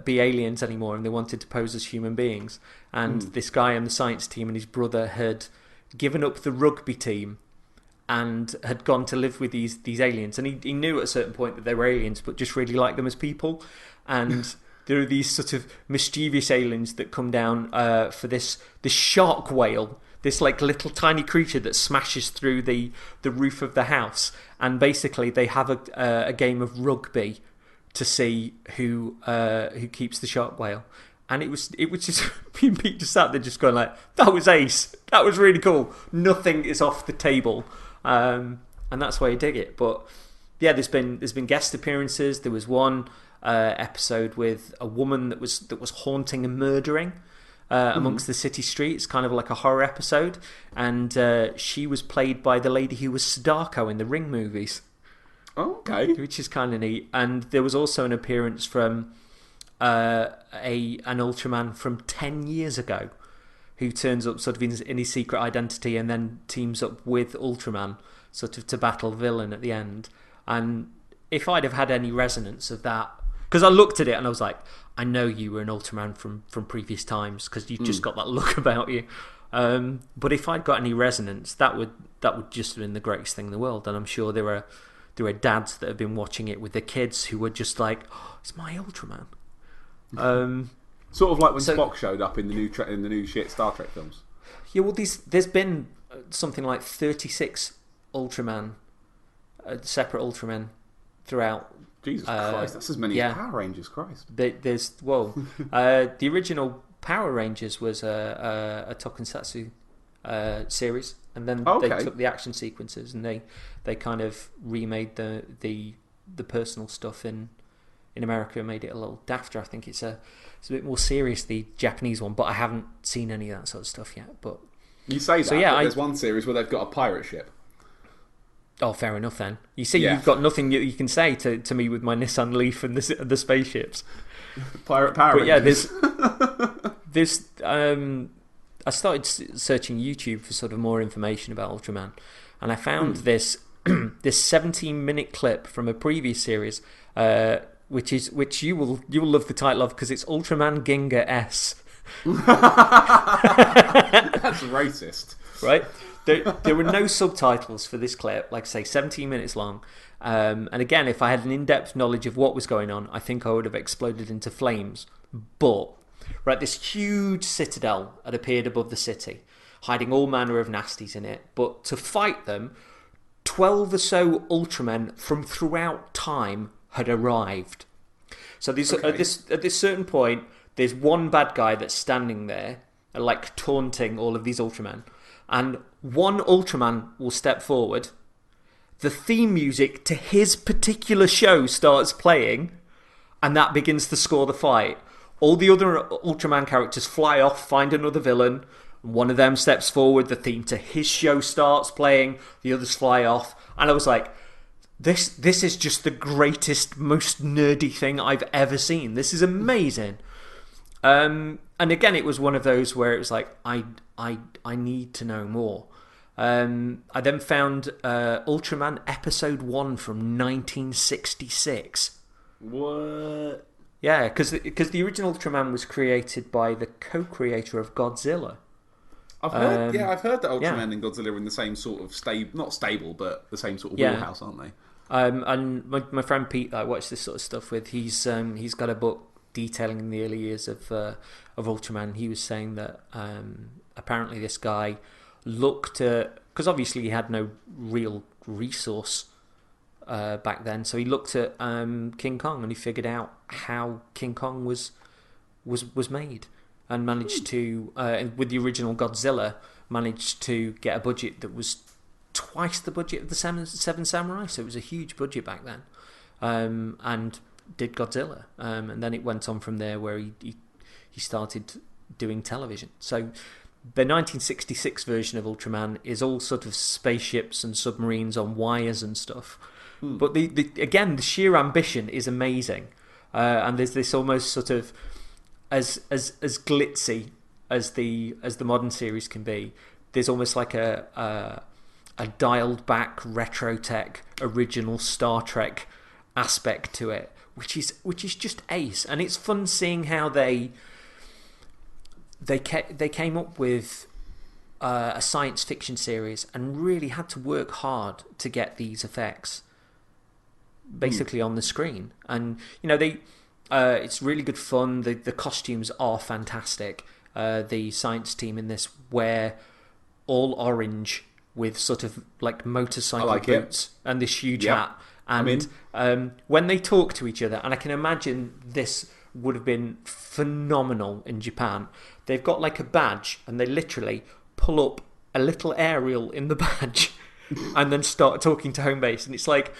be aliens anymore, and they wanted to pose as human beings. And this guy on the science team and his brother had given up the rugby team and had gone to live with these aliens, and he knew at a certain point that they were aliens, but just really liked them as people. And there are these sort of mischievous aliens that come down for this shark whale, this like little tiny creature that smashes through the roof of the house, and basically they have a game of rugby to see who keeps the shark whale. And it was just me and Pete just sat there just going like, that was ace, that was really cool, nothing is off the table. And that's why I dig it. But yeah, there's been guest appearances. There was one episode with a woman that was haunting and murdering amongst the city streets, kind of like a horror episode. And she was played by the lady who was Sadako in the Ring movies. Okay. Which is kind of neat. And there was also an appearance from an Ultraman from 10 years ago, who turns up sort of in his secret identity and then teams up with Ultraman sort of to battle the villain at the end. And if I'd have had any resonance of that, because I looked at it and I was like, I know you were an Ultraman from previous times, because you've just got that look about you. But if I'd got any resonance, that would just have been the greatest thing in the world. And I'm sure there are dads that have been watching it with their kids who were just like, oh, it's my Ultraman. Sort of like when Spock showed up in the new shit Star Trek films. Yeah, well, there's been something like 36 Ultraman, separate Ultramen throughout. Jesus Christ, that's as many as Power Rangers, Christ. The original Power Rangers was a Tokusatsu series, and then they took the action sequences and they kind of remade the personal stuff in America and made it a little dafter. I think it's a bit more serious, the Japanese one, but I haven't seen any of that sort of stuff yet. But you say that, so, yeah, but there's one series where they've got a pirate ship. Oh, fair enough then. You see, you've got nothing you can say to me with my Nissan Leaf and the spaceships. Power Rangers. Yeah, there's I started searching YouTube for sort of more information about Ultraman, and I found this 17-minute clip from a previous series, which you will love the title of, because it's Ultraman Ginga S. That's racist, right? There were no subtitles for this clip, like I say, 17 minutes long. And again, if I had an in-depth knowledge of what was going on, I think I would have exploded into flames. But right, this huge citadel had appeared above the city, hiding all manner of nasties in it. But to fight them, 12 or so Ultramen from throughout time had arrived. So at this certain point, there's one bad guy that's standing there, like taunting all of these Ultramen, and one Ultraman will step forward. The theme music to his particular show starts playing, and that begins to score the fight. All the other Ultraman characters fly off, find another villain. One of them steps forward, the theme to his show starts playing, the others fly off. And I was like, this is just the greatest, most nerdy thing I've ever seen. This is amazing. And again, it was one of those where it was like, I need to know more. I then found Ultraman Episode 1 from 1966. What? Yeah, because the original Ultraman was created by the co-creator of Godzilla. I've heard that Ultraman and Godzilla are in the same sort of not stable, but the same sort of wheelhouse, aren't they? And my friend Pete that I watch this sort of stuff with, he's got a book detailing the early years of Ultraman. He was saying that apparently this guy looked at, because obviously he had no real resource back then, so he looked at King Kong and he figured out how King Kong was made, and managed to, with the original Godzilla, managed to get a budget that was twice the budget of the Seven Samurai. So it was a huge budget back then, and did Godzilla, and then it went on from there where he started doing television. So the 1966 version of Ultraman is all sort of spaceships and submarines on wires and stuff. But again, the sheer ambition is amazing, and there's this almost sort of as glitzy as the modern series can be. There's almost like a dialed back retro tech original Star Trek aspect to it, which is just ace, and it's fun seeing how they came up with a science fiction series and really had to work hard to get these effects basically on the screen. And it's really good fun. The costumes are fantastic. The science team in this wear all orange with sort of like motorcycle boots and this huge hat. And when they talk to each other, and I can imagine this would have been phenomenal in Japan, they've got like a badge and they literally pull up a little aerial in the badge and then start talking to home base. And it's like,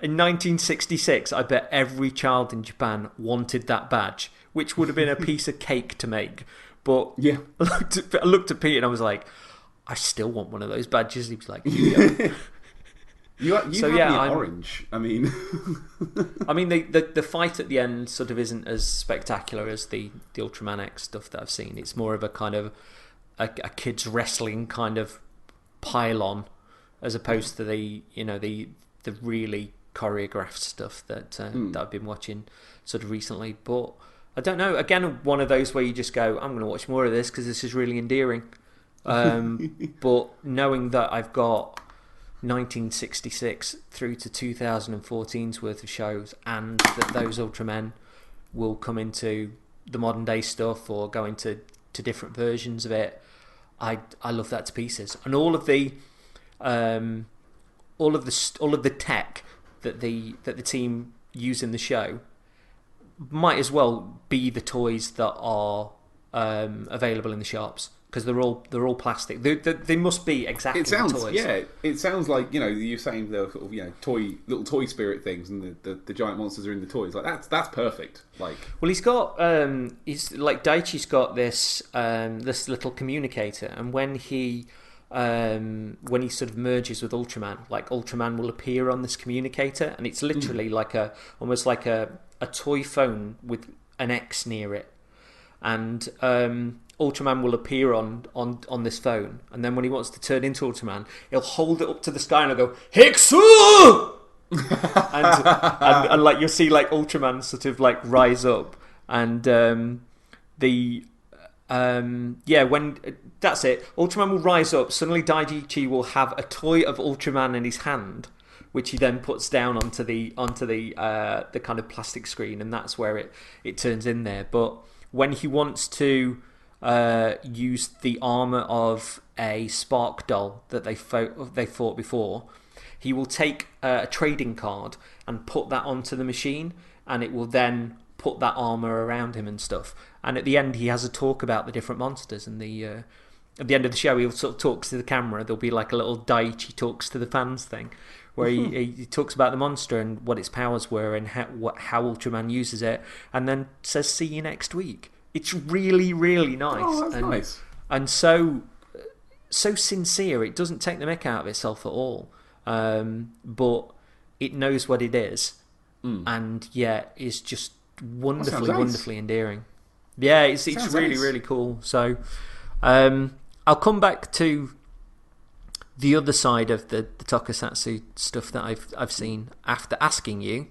in 1966, I bet every child in Japan wanted that badge, which would have been a piece of cake to make. But I looked at Pete and I was like, I still want one of those badges. He was like, yeah. You have orange. I mean, the fight at the end sort of isn't as spectacular as the Ultraman X stuff that I've seen. It's more of a kind of a kids wrestling kind of pile-on, as opposed to the really choreographed stuff that I've been watching sort of recently. But I don't know. Again, one of those where you just go, I'm going to watch more of this because this is really endearing. But knowing that I've got 1966 through to 2014's worth of shows, and that those Ultramen will come into the modern day stuff or go into different versions of it, I love that to pieces. And all of the tech that the team use in the show might as well be the toys that are available in the shops, because they're all plastic. They must be exactly the toys. Yeah, it sounds like you're saying the sort of little toy spirit things, and the giant monsters are in the toys. Like that's perfect. Like, well, he's got Daichi's got this little communicator, and when he sort of merges with Ultraman, like Ultraman will appear on this communicator, and it's literally almost like a toy phone with an X near it, and Ultraman will appear on this phone, and then when he wants to turn into Ultraman, he'll hold it up to the sky and he'll go Hiksu, and like you'll see like Ultraman sort of like rise up, and when that's it, Ultraman will rise up. Suddenly, Daichi will have a toy of Ultraman in his hand, which he then puts down onto the kind of plastic screen, and that's where it turns in there. But when he wants to use the armor of a Spark doll that they fought before, he will take a trading card and put that onto the machine, and it will then put that armor around him and stuff. And at the end, he has a talk about the different monsters, and at the end of the show, he sort of talks to the camera. There'll be like a little Daiichi talks to the fans thing, where he talks about the monster and what its powers were and how Ultraman uses it, and then says, "See you next week." It's really, really nice. Oh, that's nice. And so sincere. It doesn't take the mick out of itself at all, but it knows what it is, and is just wonderfully endearing. Yeah, it's really nice. Really cool. So I'll come back to the other side of the Tokusatsu stuff that I've seen after asking you.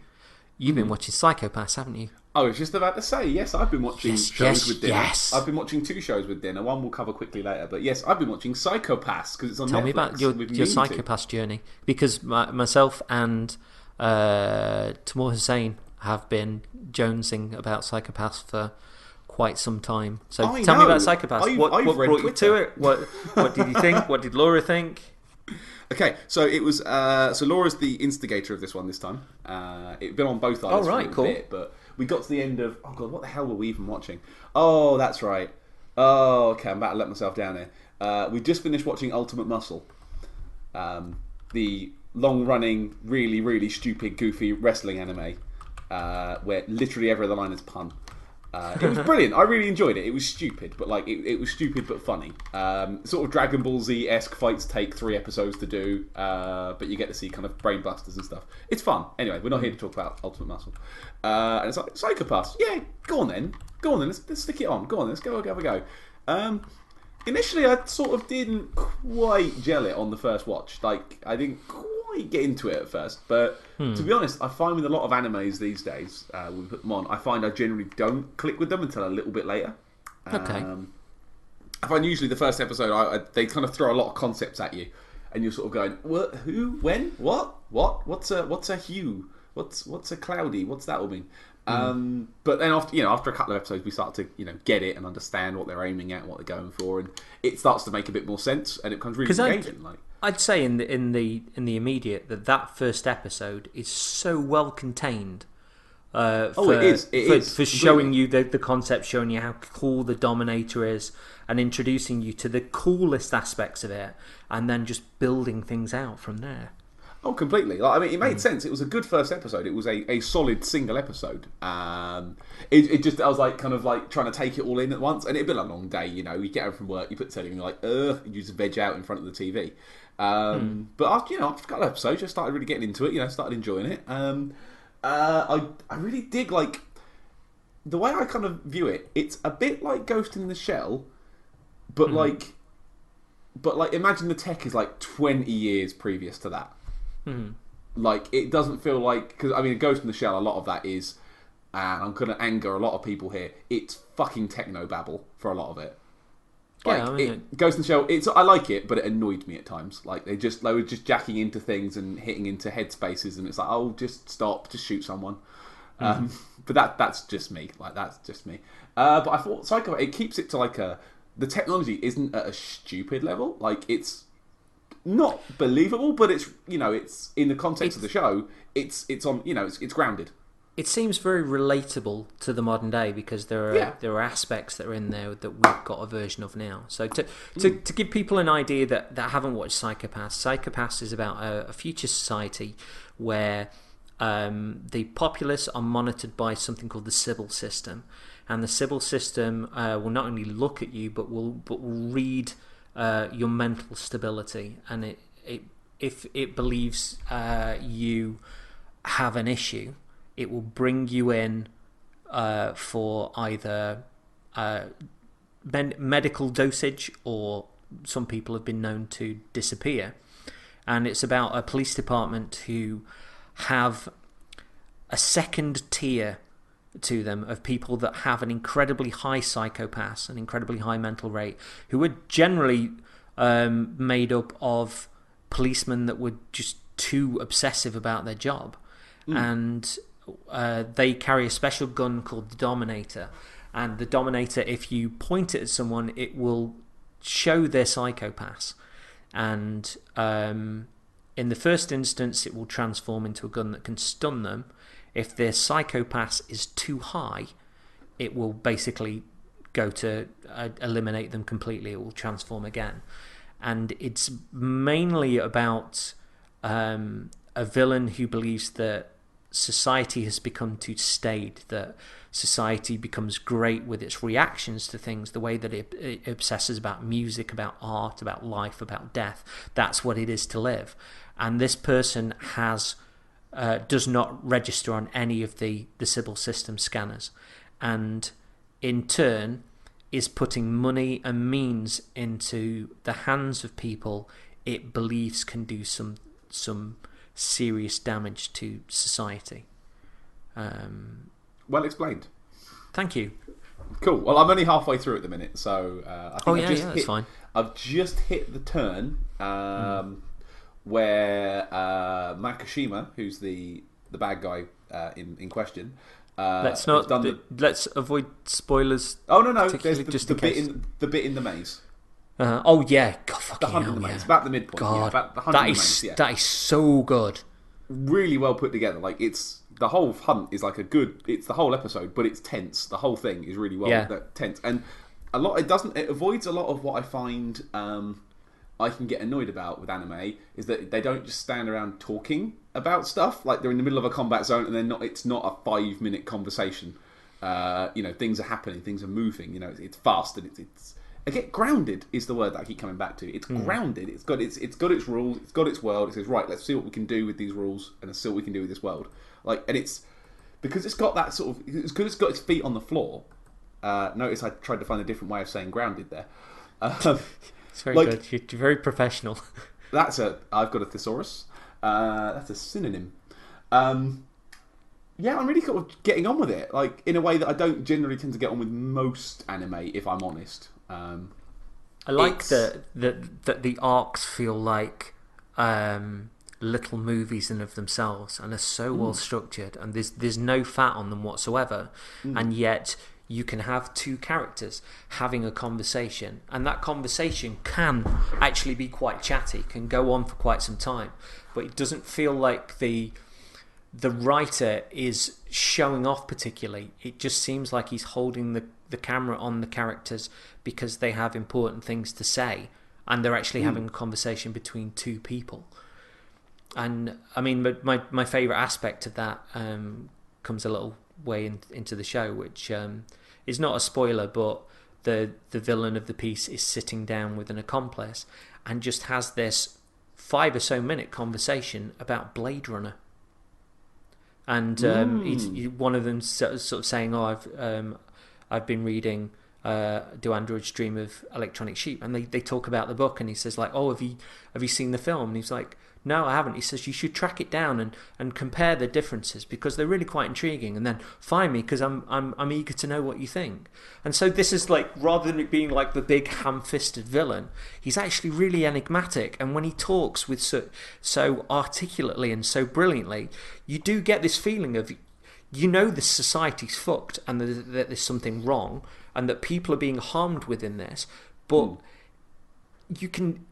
You've been watching Psycho-Pass, haven't you? I was just about to say, yes, I've been watching shows with dinner. Yes. I've been watching 2 shows with dinner. One we'll cover quickly later. But yes, I've been watching Psycho-Pass because it's on Netflix. Tell me about your Psycho-Pass journey. Because myself and Tamor Hussein have been jonesing about Psycho-Pass for quite some time. So tell me about Psycho-Pass. What brought you to it? What did you think? What did Laura think? Okay, so it was. So Laura's the instigator of this one this time. It'd been on both eyes for a bit, but we got to the end of. Oh god, what the hell were we even watching? Oh, that's right. Oh, okay, I'm about to let myself down here. We just finished watching Ultimate Muscle, the long-running, really, really stupid, goofy wrestling anime, where literally every other line is pun. It was brilliant. I really enjoyed it. It was stupid, but it was stupid but funny. Sort of Dragon Ball Z-esque fights take 3 episodes to do, but you get to see kind of brain busters and stuff. It's fun. Anyway, we're not here to talk about Ultimate Muscle. And it's like Psycho-Pass. Yeah, go on then. Let's stick it on. Go on. Let's go. Initially, I sort of didn't quite gel it on the first watch. I didn't quite get into it at first, but to be honest, I find with a lot of animes these days, when we put them on, I find I generally don't click with them until a little bit later. Okay. I find usually the first episode, they kind of throw a lot of concepts at you, and you're sort of going, what, who, when, what, what's a hue, what's a cloudy, what's that all mean? But then after a couple of episodes, we start to get it and understand what they're aiming at, what they're going for, and it starts to make a bit more sense, and it becomes really engaging. I'd say in the immediate that first episode is so well contained. It is for showing you the concept, showing you how cool the Dominator is, and introducing you to the coolest aspects of it, and then just building things out from there. Oh, completely. It made sense. It was a good first episode. It was a solid single episode. It just, I was kind of trying to take it all in at once, and it'd been a long day. You get home from work, you put the telly, and you're like, you just veg out in front of the TV. But after a couple of episodes, I started really getting into it. Started enjoying it. I really dig the way I kind of view it. It's a bit like Ghost in the Shell, but imagine the tech is 20 years previous to that. It doesn't feel because Ghost in the Shell, a lot of that is, and I'm going to anger a lot of people here, it's fucking techno babble for a lot of it. Ghost in the Shell, I like it, but it annoyed me at times. They were just jacking into things and hitting into headspaces, and it's just stop, just shoot someone. But that's just me. That's just me. But I thought Psycho, it keeps it to the technology isn't at a stupid level. It's not believable, but it's it's in the context of the show. It's on it's grounded. It seems very relatable to the modern day because there are aspects that are in there that we've got a version of now. So to give people an idea that haven't watched Psycho-Pass is about a future society where the populace are monitored by something called the Sybil system, and the Sybil system will not only look at you but will read your mental stability, and if it believes you have an issue, it will bring you in for either medical dosage, or some people have been known to disappear. And it's about a police department who have a second tier to them of people that have an incredibly high psychopaths, an incredibly high mental rate, who are generally made up of policemen that were just too obsessive about their job. And they carry a special gun called the Dominator, and the Dominator, if you point it at someone, it will show their psychopaths, and in the first instance, it will transform into a gun that can stun them. If their psychopath is too high, it will basically go to eliminate them completely. It will transform again. And it's mainly about a villain who believes that society has become too staid, that society becomes great with its reactions to things, the way that it obsesses about music, about art, about life, about death. That's what it is to live. And this person does not register on any of the Sybil system scanners, and in turn is putting money and means into the hands of people it believes can do some serious damage to society. Well explained. Thank you. Cool. Well, I'm only halfway through at the minute, so I think that's fine. I've just hit the turn where Makishima, who's the bad guy in question, let's avoid spoilers. Oh no, there's the bit in the maze. Oh yeah, God, the hunt in the maze. It's about the midpoint. God, yeah, about the hunt in the maze. Yeah. That is so good. Really well put together. Like the whole hunt is like it's the whole episode, but it's tense. The whole thing is really well tense, and it avoids a lot of what I find I can get annoyed about with anime, is that they don't just stand around talking about stuff. Like they're in the middle of a combat zone and it's not a 5-minute conversation. Things are happening, things are moving, it's fast, and it's again, grounded is the word that I keep coming back to. It's grounded. It's got its rules. It's got its world. It says, right, let's see what we can do with these rules, and let's see what we can do with this world. And it's because it's got that sort of, it's because it's got its feet on the floor. Notice I tried to find a different way of saying grounded there. It's very good. You're very professional. I've got a thesaurus. That's a synonym. I'm really kind of getting on with it, in a way that I don't generally tend to get on with most anime, if I'm honest. I like that the arcs feel like little movies in of themselves, and are so well structured, and there's no fat on them whatsoever, and yet you can have two characters having a conversation, and that conversation can actually be quite chatty, can go on for quite some time, but it doesn't feel like the writer is showing off particularly. It just seems like he's holding the camera on the characters because they have important things to say, and they're actually having a conversation between two people. And I mean, my favourite aspect of that comes a little way into the show, which is not a spoiler, but the villain of the piece is sitting down with an accomplice and just has this 5 or so minute conversation about Blade Runner. And one of them sort of saying, I've been reading Do Androids Dream of Electronic Sheep? And they talk about the book, and he says, have you seen the film? And he's like, no, I haven't. He says, you should track it down and compare the differences, because they're really quite intriguing, and then find me, because I'm eager to know what you think. And so this is rather than it being like the big ham-fisted villain, he's actually really enigmatic, and when he talks with so articulately and so brilliantly, you do get this feeling of, this society's fucked, and that there's something wrong, and that people are being harmed within this, but you can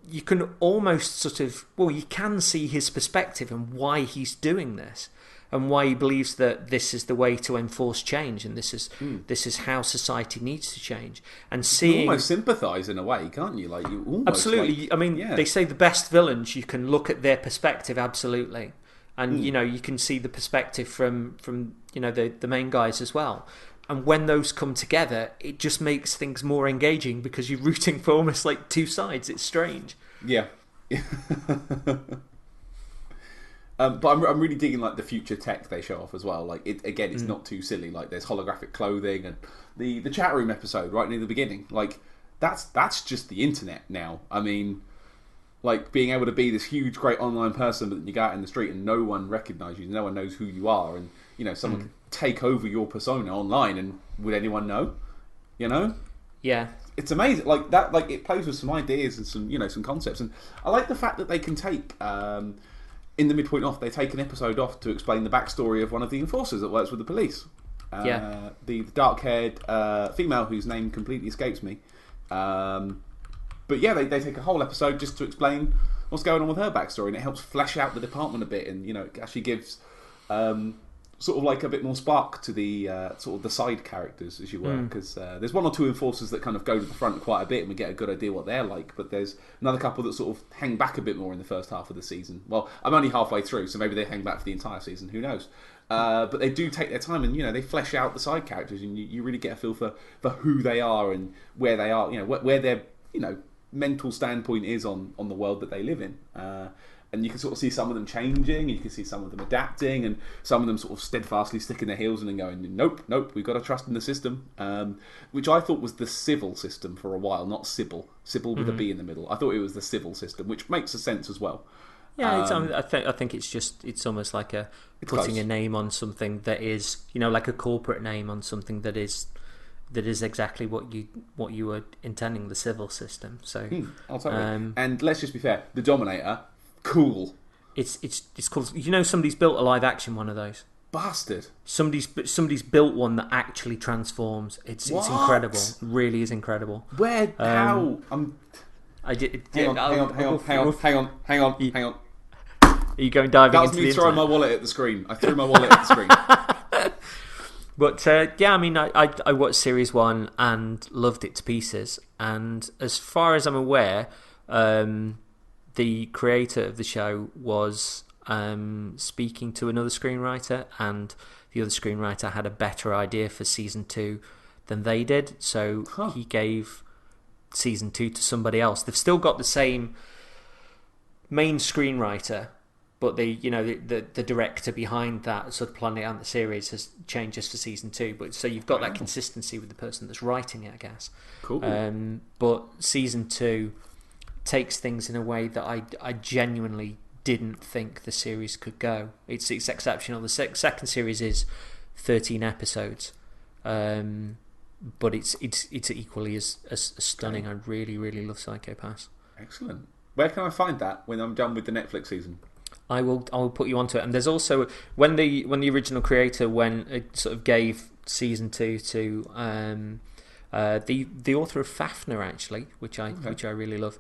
almost sort of, you can see his perspective and why he's doing this, and why he believes that this is the way to enforce change, and this is how society needs to change. And seeing, you almost sympathise in a way, can't you? You almost, absolutely. I mean, they say the best villains, you can look at their perspective, absolutely, and you can see the perspective from the main guys as well. And when those come together, it just makes things more engaging, because you're rooting for almost like two sides. It's strange. Yeah. But I'm really digging the future tech they show off as well. It's not too silly. There's holographic clothing, and the chat room episode right near the beginning. That's just the internet now. I mean, being able to be this huge, great online person, but then you go out in the street and no one recognises you, no one knows who you are, and someone can take over your persona online, and would anyone know? Yeah, it's amazing. That, it plays with some ideas and some concepts, and I like the fact that they can take in the midpoint off. They take an episode off to explain the backstory of one of the enforcers that works with the police. The dark-haired female whose name completely escapes me. But yeah, they take a whole episode just to explain what's going on with her backstory, and it helps flesh out the department a bit, and it actually gives sort of like a bit more spark to the sort of the side characters, as you were, because there's one or two enforcers that kind of go to the front quite a bit, and we get a good idea what they're like. But there's another couple that sort of hang back a bit more in the first half of the season. Well, I'm only halfway through, so maybe they hang back for the entire season. Who knows? But they do take their time, and they flesh out the side characters, and you really get a feel for who they are and where they are, where their mental standpoint is on the world that they live in. And you can sort of see some of them changing, you can see some of them adapting, and some of them sort of steadfastly sticking their heels in and going, nope, we've got to trust in the system. Which I thought was the civil system for a while, not Sybil. Sybil with a B in the middle. I thought it was the civil system, which makes a sense as well. Yeah, I think it's almost like putting close. A name on something that is, like a corporate name on something that is exactly what you were intending, the civil system. So I'll tell you. And let's just be fair, the Dominator, cool. It's cool. Somebody's built a live action one of those. Bastard. Somebody's built one that actually transforms. It's incredible. It really is incredible. Where? How? Hang on. Are you going diving into the internet? That was me throwing my wallet at the screen. I threw my wallet at the screen. But I watched series 1 and loved it to pieces. And as far as I'm aware, the creator of the show was speaking to another screenwriter, and the other screenwriter had a better idea for season 2 than they did. So he gave season 2 to somebody else. They've still got the same main screenwriter, but the director behind that sort of planning out the series has changed just for season 2. But so you've got that consistency with the person that's writing it, I guess. Cool. But season 2 takes things in a way that I genuinely didn't think the series could go. It's exceptional. The second series is 13 episodes, but it's equally as stunning. I really, really love Psycho Pass. Excellent. Where can I find that when I'm done with the Netflix season? I will put you onto it. And there's also when the original creator sort of gave season 2 to the author of Fafner, actually, which I really love.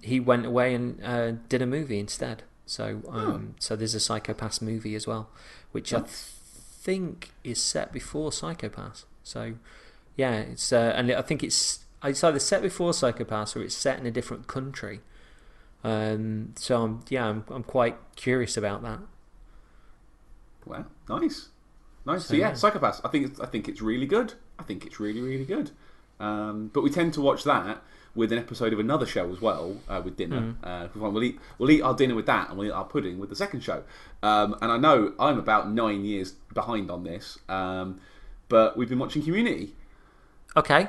He went away and did a movie instead. So so there's a Psycho Pass movie as well, which I think is set before Psycho Pass. So yeah, it's and I think it's either set before Psycho Pass or it's set in a different country. So I'm quite curious about that. Well, nice. So yeah, Psycho Pass. I think it's really good. I think it's really, really good. But we tend to watch that with an episode of another show as well, with dinner. We'll eat our dinner with that, and we'll eat our pudding with the second show. And I know I'm about 9 years behind on this, but we've been watching Community. Okay.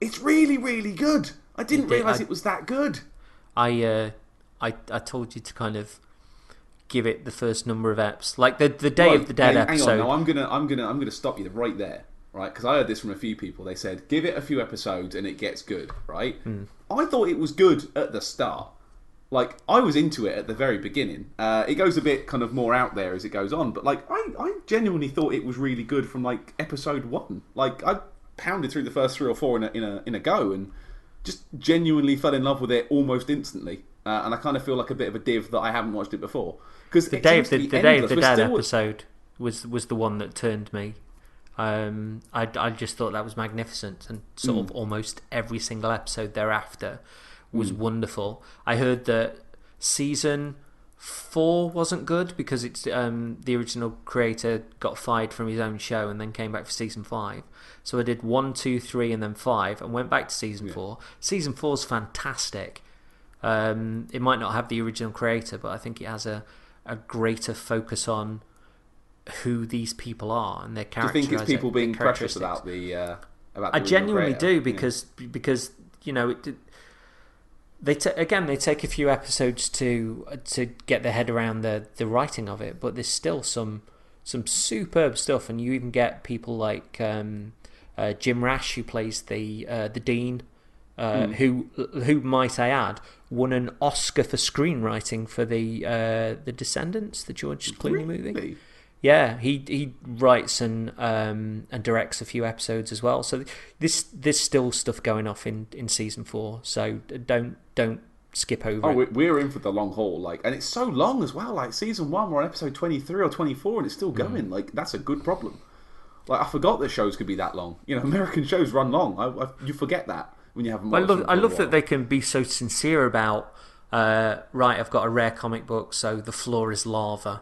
It's really, really good. I didn't realise it was that good. I told you to kind of give it the first number of eps, like the Day of the Dead episode. Hang on, no, I'm gonna stop you right there, right? Because I heard this from a few people. They said give it a few episodes and it gets good, right? I thought it was good at the start. Like I was into it at the very beginning. It goes a bit kind of more out there as it goes on, but like I genuinely thought it was really good from like episode 1. Like I pounded through the first 3 or 4 in a go and just genuinely fell in love with it almost instantly. And I kind of feel like a bit of a div that I haven't watched it before. Because the Day of the Dead episode was the one that turned me. I just thought that was magnificent, and sort of almost every single episode thereafter was wonderful. I heard that season 4 wasn't good because it's the original creator got fired from his own show and then came back for season 5. So I did 1, 2, 3 and then 5 and went back to season 4. Season 4's fantastic. It might not have the original creator, but I think it has a greater focus on who these people are and their character. Do you think it's people being precious about the I genuinely do, because they take a few episodes to get their head around the writing of it, but there's still some superb stuff, and you even get people like Jim Rash, who plays the Dean, who might I add won an Oscar for screenwriting for the Descendants, the George Clooney movie. Yeah, he writes and directs a few episodes as well. So there's still stuff going off in season 4. So don't skip over it. We're in for the long haul, like, and it's so long as well. Like season 1, we're on episode 23 or 24, and it's still going. Like that's a good problem. Like I forgot that shows could be that long. You know, American shows run long. You forget that when you have them. I love that they can be so sincere about. Right, I've got a rare comic book, so the floor is lava.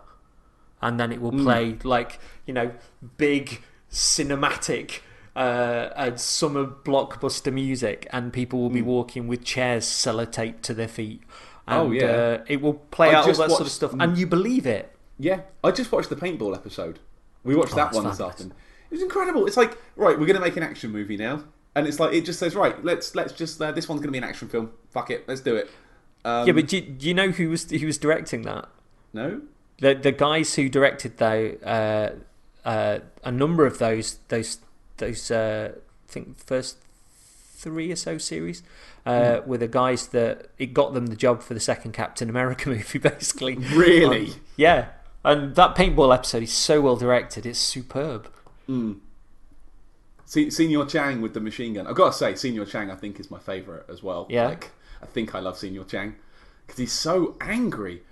And then it will play like, you know, big cinematic summer blockbuster music, and people will be walking with chairs sellotaped to their feet. And, it will play out all that sort of stuff, and you believe it. Yeah, I just watched the paintball episode. We watched that one this afternoon. It was incredible. It's like, right, we're going to make an action movie now, and it's like it just says, right, let's just this one's going to be an action film. Fuck it, let's do it. Yeah, but do you know who was directing that? No. The guys who directed a number of those I think first 3 or so series were the guys that it got them the job for the second Captain America movie, basically. Really? Yeah, and that paintball episode is so well directed; it's superb. Senior Chang with the machine gun. I've got to say, Senior Chang I think is my favourite as well. Yeah. Like, I think I love Senior Chang because he's so angry.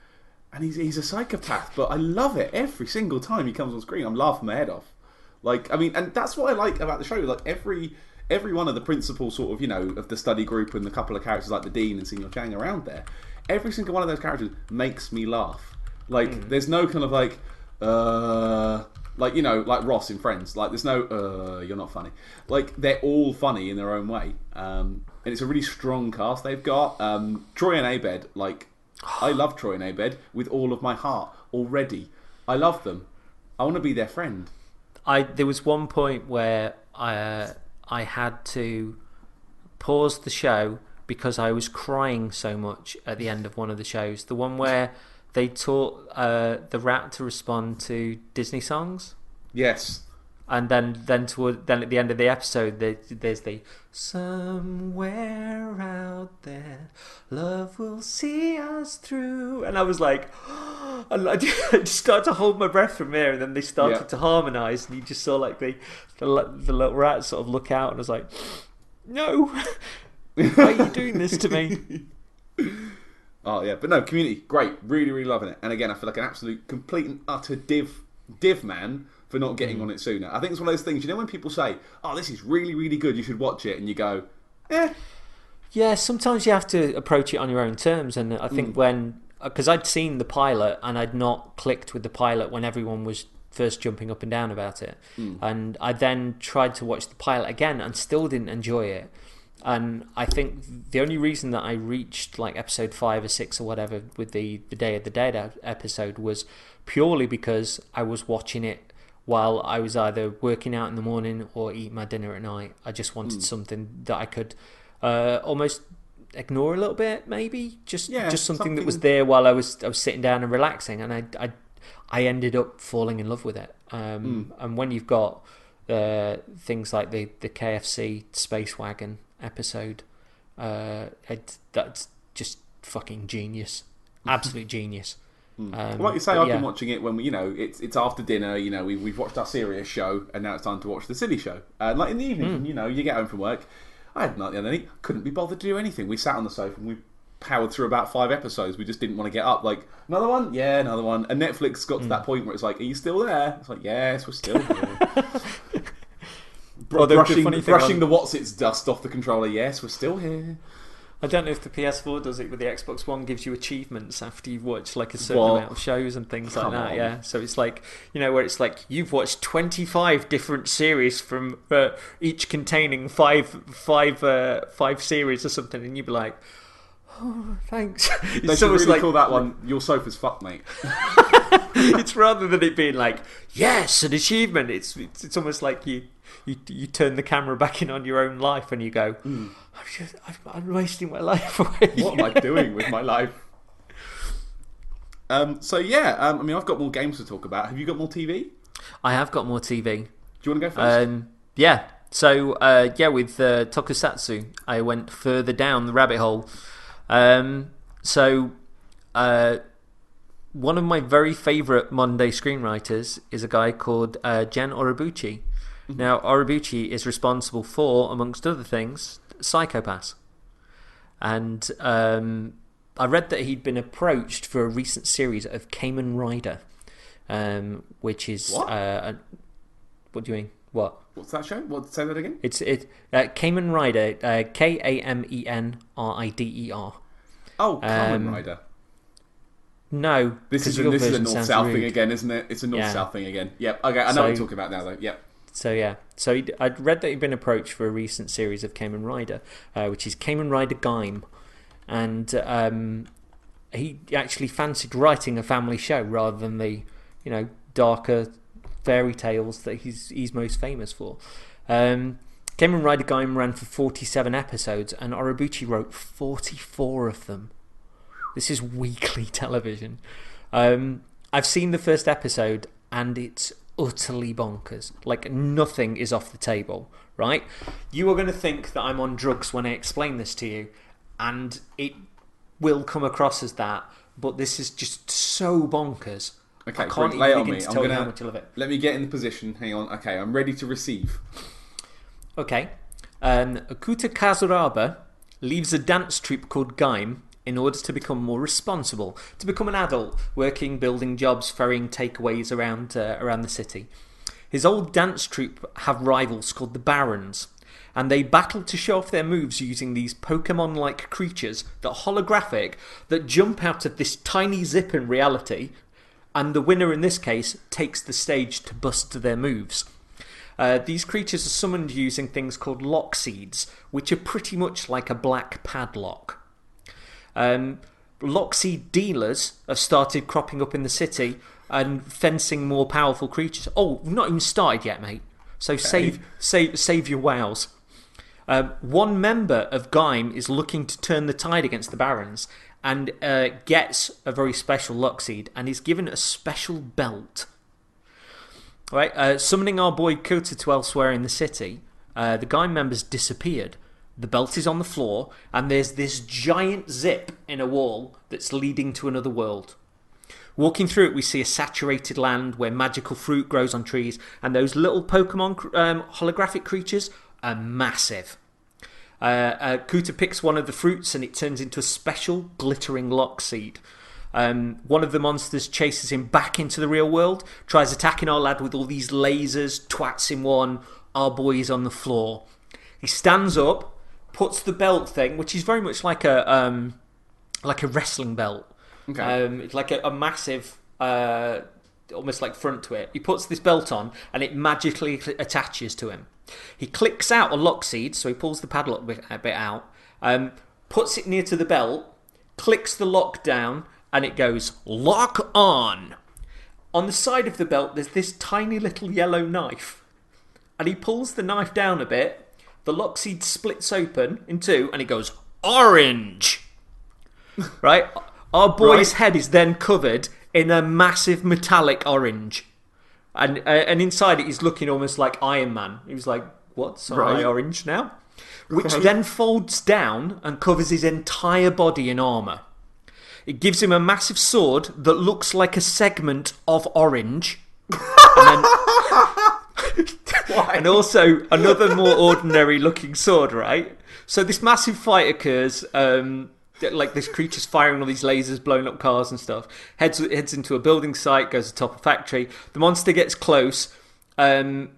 And he's a psychopath, but I love it every single time he comes on screen. I'm laughing my head off. Like, I mean, and that's what I like about the show. Like every one of the principal sort of, you know, of the study group and the couple of characters like the Dean and Senior Chang around there, every single one of those characters makes me laugh. Like, there's no kind of like, you know, like Ross in Friends. Like, there's no, you're not funny. Like, they're all funny in their own way. And it's a really strong cast they've got. Troy and Abed, like. I love Troy and Abed with all of my heart already. I love them. I want to be their friend. There was one point where I had to pause the show because I was crying so much at the end of one of the shows. The one where they taught the rat to respond to Disney songs. Yes. And then at the end of the episode, there's the somewhere out there, love will see us through. And I was like, I just started to hold my breath from there. And then they started to harmonise, and you just saw like the little rat sort of look out, and I was like, no, why are you doing this to me? Oh yeah, but no, Community, great, really, really loving it. And again, I feel like an absolute, complete and utter div man for not getting on it sooner. I think it's one of those things, you know, when people say, oh, this is really, really good, you should watch it, and you go, eh. Yeah, sometimes you have to approach it on your own terms, and I think because I'd seen the pilot, and I'd not clicked with the pilot when everyone was first jumping up and down about it, and I then tried to watch the pilot again and still didn't enjoy it. And I think the only reason that I reached like episode 5 or 6 or whatever with the Day of the Dead episode was purely because I was watching it while I was either working out in the morning or eating my dinner at night. I just wanted something that I could almost ignore a little bit, maybe just something that was there while I was sitting down and relaxing, and I ended up falling in love with it. And when you've got things like the KFC Space Wagon episode, that's just fucking genius, absolute genius. Like you say, I've been watching it when we, you know, it's after dinner. You know, we've watched our serious show, and now it's time to watch the silly show. Like in the evening, you know, you get home from work. I had nothing the other night. Couldn't be bothered to do anything. We sat on the sofa and we powered through about 5 episodes. We just didn't want to get up. Like, another one? Yeah, another one. And Netflix got to that point where it's like, are you still there? It's like, yes, we're still here. Brushing the what's-its dust off the controller. Yes, we're still here. I don't know if the PS4 does it, but the Xbox One gives you achievements after you've watched like a certain amount of shows and things like that. Yeah, so it's like, you know, where it's like you've watched 25 different series from each containing five series or something, and you'd be like, oh, thanks. They should really like, call that one "Your Sofa's Fucked, Mate." It's rather than it being like, yes, an achievement. It's almost like you turn the camera back in on your own life and you go, I'm wasting my life away. What am I doing with my life? So yeah, I mean, I've got more games to talk about. Have you got more TV? I have got more TV. Do you want to go first? Yeah. So with Tokusatsu, I went further down the rabbit hole. one of my very favourite Monday screenwriters is a guy called Gen Orobuchi. Mm-hmm. Now, Orobuchi is responsible for, amongst other things, Psycho-Pass. And I read that he'd been approached for a recent series of Kamen Rider, which is... What? What do you mean? What? What's that show? Say that again? It's Kamen Rider, Kamenrider. Oh, Kamen Rider. No, this is a north-south thing again, isn't it? It's a north-south thing again. Yep. Okay, I know what you're talking about now, though. Yep. So I'd read that he'd been approached for a recent series of Kamen Rider, which is Kamen Rider Gaim, and he actually fancied writing a family show rather than the darker fairy tales that he's most famous for. Kamen Rider Gaim ran for 47 episodes, and Orobuchi wrote 44 of them. This is weekly television. I've seen the first episode, and it's utterly bonkers. Like, nothing is off the table, right? You are going to think that I'm on drugs when I explain this to you, and it will come across as that, but this is just so bonkers. Okay, I can't lay it even on begin me. to tell you how much I love it. Let me get in the position. Hang on. Okay, I'm ready to receive. Okay. Akuta Kazuraba leaves a dance troupe called Gaim in order to become more responsible, to become an adult, working, building jobs, ferrying takeaways around the city. His old dance troupe have rivals called the Barons, and they battle to show off their moves using these Pokemon-like creatures that are holographic, that jump out of this tiny zip in reality, and the winner in this case takes the stage to bust their moves. These creatures are summoned using things called lock seeds, which are pretty much like a black padlock. Lockseed dealers have started cropping up in the city and fencing more powerful creatures. Oh, we've not even started yet, mate. So okay. save your wows. One member of Gaim is looking to turn the tide against the Barons and gets a very special Lockseed and is given a special belt. Right, summoning our boy Kota to elsewhere in the city, the Gaim members disappeared. The belt is on the floor, and there's this giant zip in a wall that's leading to another world. Walking through it, we see a saturated land where magical fruit grows on trees, and those little Pokemon holographic creatures are massive. Kuta picks one of the fruits, and it turns into a special glittering lock seed. One of the monsters chases him back into the real world, tries attacking our lad with all these lasers, twats him one, our boy is on the floor. He stands up, puts the belt thing, which is very much like a wrestling belt. Okay. It's like a massive, almost like front to it. He puts this belt on, and it magically attaches to him. He clicks out a lock seed, so he pulls the padlock a bit out, puts it near to the belt, clicks the lock down, and it goes, lock on. On the side of the belt, there's this tiny little yellow knife, and he pulls the knife down a bit. The lock seed splits open in two, and it goes, orange! Right? Our boy's head is then covered in a massive metallic orange. And inside it, he's looking almost like Iron Man. He was like, what's my orange now? Which then folds down and covers his entire body in armour. It gives him a massive sword that looks like a segment of orange. And then... and also another more ordinary looking sword, right? So this massive fight occurs, like this creature's firing all these lasers, blowing up cars and stuff, heads into a building site, goes to top of a factory. The monster gets close, and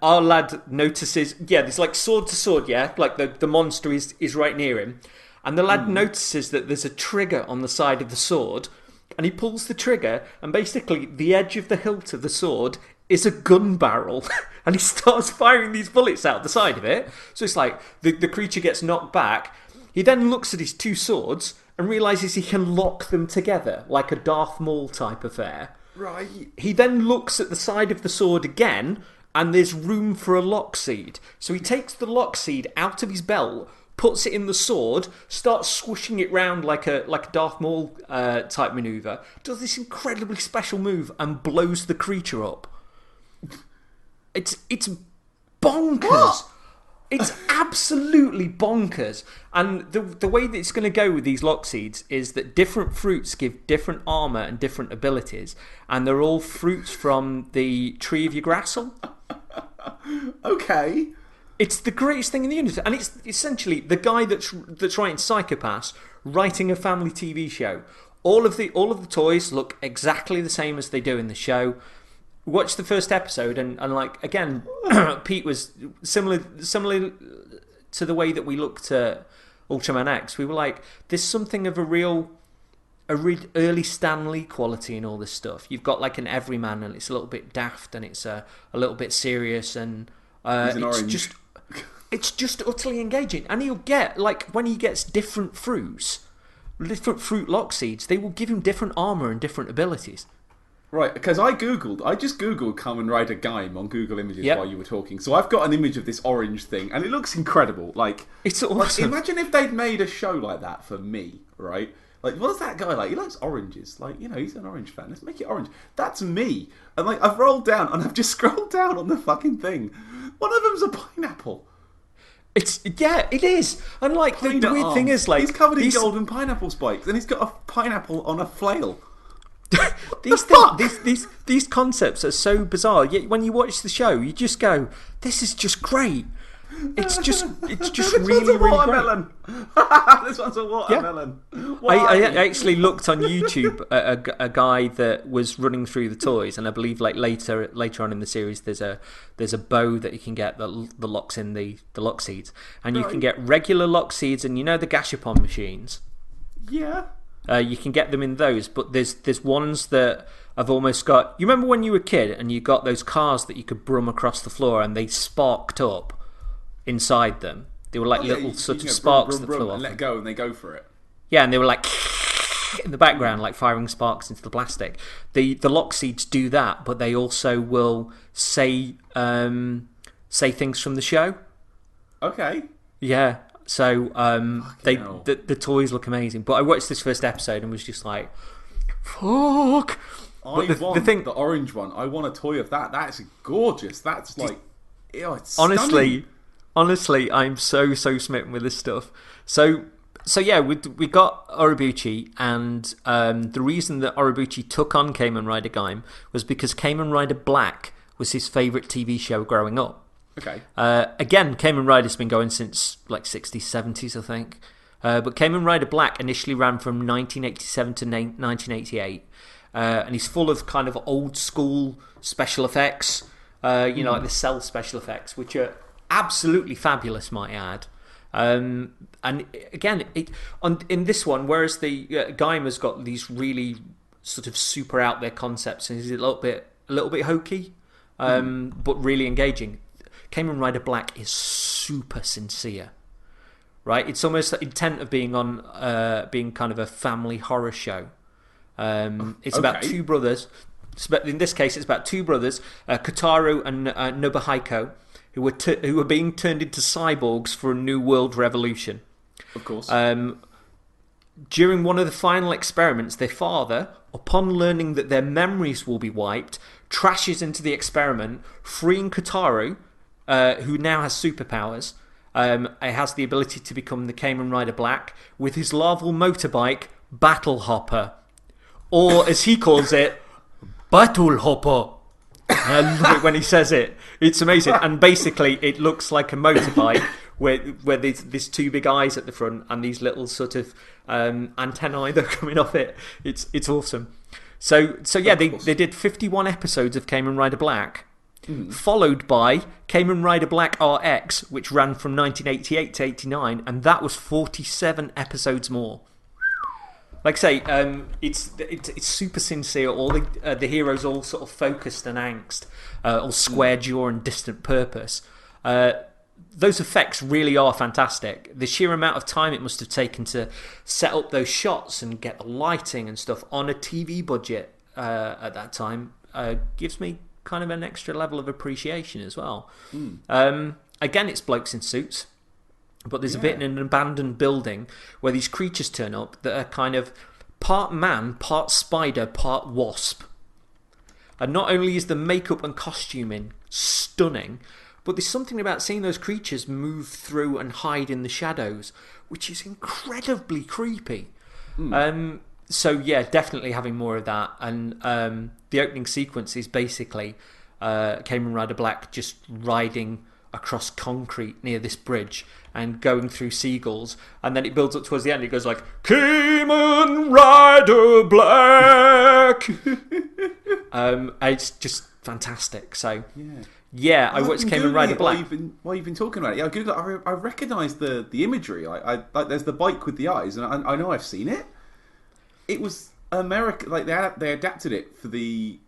our lad notices, there's like sword to sword, like the monster is right near him, and the lad notices that there's a trigger on the side of the sword, and he pulls the trigger, and basically the edge of the hilt of the sword is a gun barrel, and he starts firing these bullets out the side of it. So it's like the creature gets knocked back. He then looks at his two swords and realises he can lock them together like a Darth Maul type affair. Right. He then looks at the side of the sword again, and there's room for a lock seed. So he takes the lock seed out of his belt, puts it in the sword, starts swooshing it round like a Darth Maul type manoeuvre, does this incredibly special move and blows the creature up. It's bonkers. It's absolutely bonkers. And the way that it's going to go with these lock seeds is that different fruits give different armor and different abilities, and they're all fruits from the tree of Yggdrasil. Okay. It's the greatest thing in the universe, and it's essentially the guy that's writing Psychopaths writing a family TV show. All of the toys look exactly the same as they do in the show. Watch the first episode, and like again, Pete was similar to the way that we looked at Ultraman X. We were like, there's something of a real early Stan Lee quality in all this stuff. You've got like an everyman, and it's a little bit daft, and it's a little bit serious, and it's just utterly engaging. And he'll get, like, when he gets different fruit lock seeds, they will give him different armor and different abilities. Right, because I just googled Kamen Rider Gaim on Google Images while you were talking. So I've got an image of this orange thing, and it looks incredible. Like, it's awesome. Like, imagine if they'd made a show like that for me, right? Like, what's that guy like? He likes oranges. Like, you know, he's an orange fan. Let's make it orange. That's me. And like, I've rolled down, and I've just scrolled down on the fucking thing. One of them's a pineapple. It is. And like, the weird thing is, like, he's covered in golden pineapple spikes, and he's got a pineapple on a flail. These concepts are so bizarre. Yet when you watch the show, you just go, "This is just great." It's just really, really great. This one's a watermelon. Yeah. I actually looked on YouTube at a guy that was running through the toys, and I believe like later on in the series, there's a bow that you can get that locks in the lock seeds, and you can get regular lock seeds, and you know the Gashapon machines. Yeah. You can get them in those, but there's ones that have almost got. You remember when you were a kid and you got those cars that you could brum across the floor and they sparked up inside them? They were like little sort of sparks that flew off. And let go, and they go for it. Yeah, and they were like in the background, like firing sparks into the plastic. The lock seeds do that, but they also will say things from the show. Okay. Yeah. So the toys look amazing. But I watched this first episode and was just like, fuck. The orange one. I want a toy of that. That's gorgeous. That's like, it's stunning. Honestly, I'm so smitten with this stuff. So yeah, we got Orobuchi, and the reason that Orobuchi took on Kamen Rider Gaim was because Kamen Rider Black was his favourite TV show growing up. Okay. Again, Kamen Rider's been going since like 60s, 70s, I think. But Kamen Rider Black initially ran from 1987 to 1988. And he's full of kind of old school special effects. You know, like the cell special effects, which are absolutely fabulous, might I add. And again, in this one, whereas the Gaim has got these really sort of super out there concepts, and he's a little bit hokey, but really engaging. Kamen Rider Black is super sincere, right? It's almost the intent of being kind of a family horror show. It's about two brothers. In this case, it's about two brothers, Kotaro and Nobuhiko, who are being turned into cyborgs for a new world revolution. Of course. During one of the final experiments, their father, upon learning that their memories will be wiped, trashes into the experiment, freeing Kotaro, who now has superpowers. Has the ability to become the Kamen Rider Black with his larval motorbike, Battle Hopper. Or, as he calls it, Battle Hopper. I love it when he says it. It's amazing. And basically, it looks like a motorbike where there's two big eyes at the front and these little sort of antennae that are coming off it. It's awesome. So yeah, they did 51 episodes of Kamen Rider Black, followed by Kamen Rider Black RX, which ran from 1988 to 89, and that was 47 episodes more. Like I say, it's super sincere. All the heroes all sort of focused and angst, all square jaw and distant purpose. Those effects really are fantastic. The sheer amount of time it must have taken to set up those shots and get the lighting and stuff on a TV budget at that time gives me kind of an extra level of appreciation as well. Again, it's blokes in suits. But there's a bit in an abandoned building where these creatures turn up that are kind of part man, part spider, part wasp. And not only is the makeup and costuming stunning, but there's something about seeing those creatures move through and hide in the shadows, which is incredibly creepy. So yeah, definitely having more of that. And the opening sequence is basically Kamen Rider Black just riding across concrete near this bridge and going through seagulls, and then it builds up towards the end. It goes like Kamen Rider Black. It's just fantastic. So yeah, I watched Kamen Rider Black. While you've been talking about it, yeah, Google. I recognise the imagery. I like. There's the bike with the eyes, and I know I've seen it. It was American. Like they adapted it for the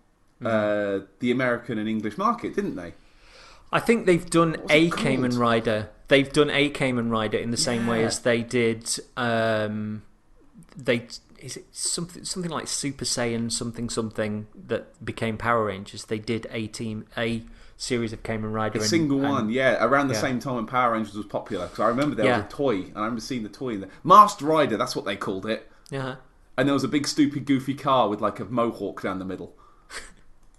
American and English market, didn't they? I think they've done a Kamen Rider. They've done a Kamen Rider in the same way as they did. Is it something like Super Saiyan something that became Power Rangers? They did a series of Kamen Rider. One, around the same time when Power Rangers was popular. Because I remember there was a toy, and I remember seeing the toy in there. Masked Rider, that's what they called it. Yeah. And there was a big, stupid, goofy car with like a mohawk down the middle.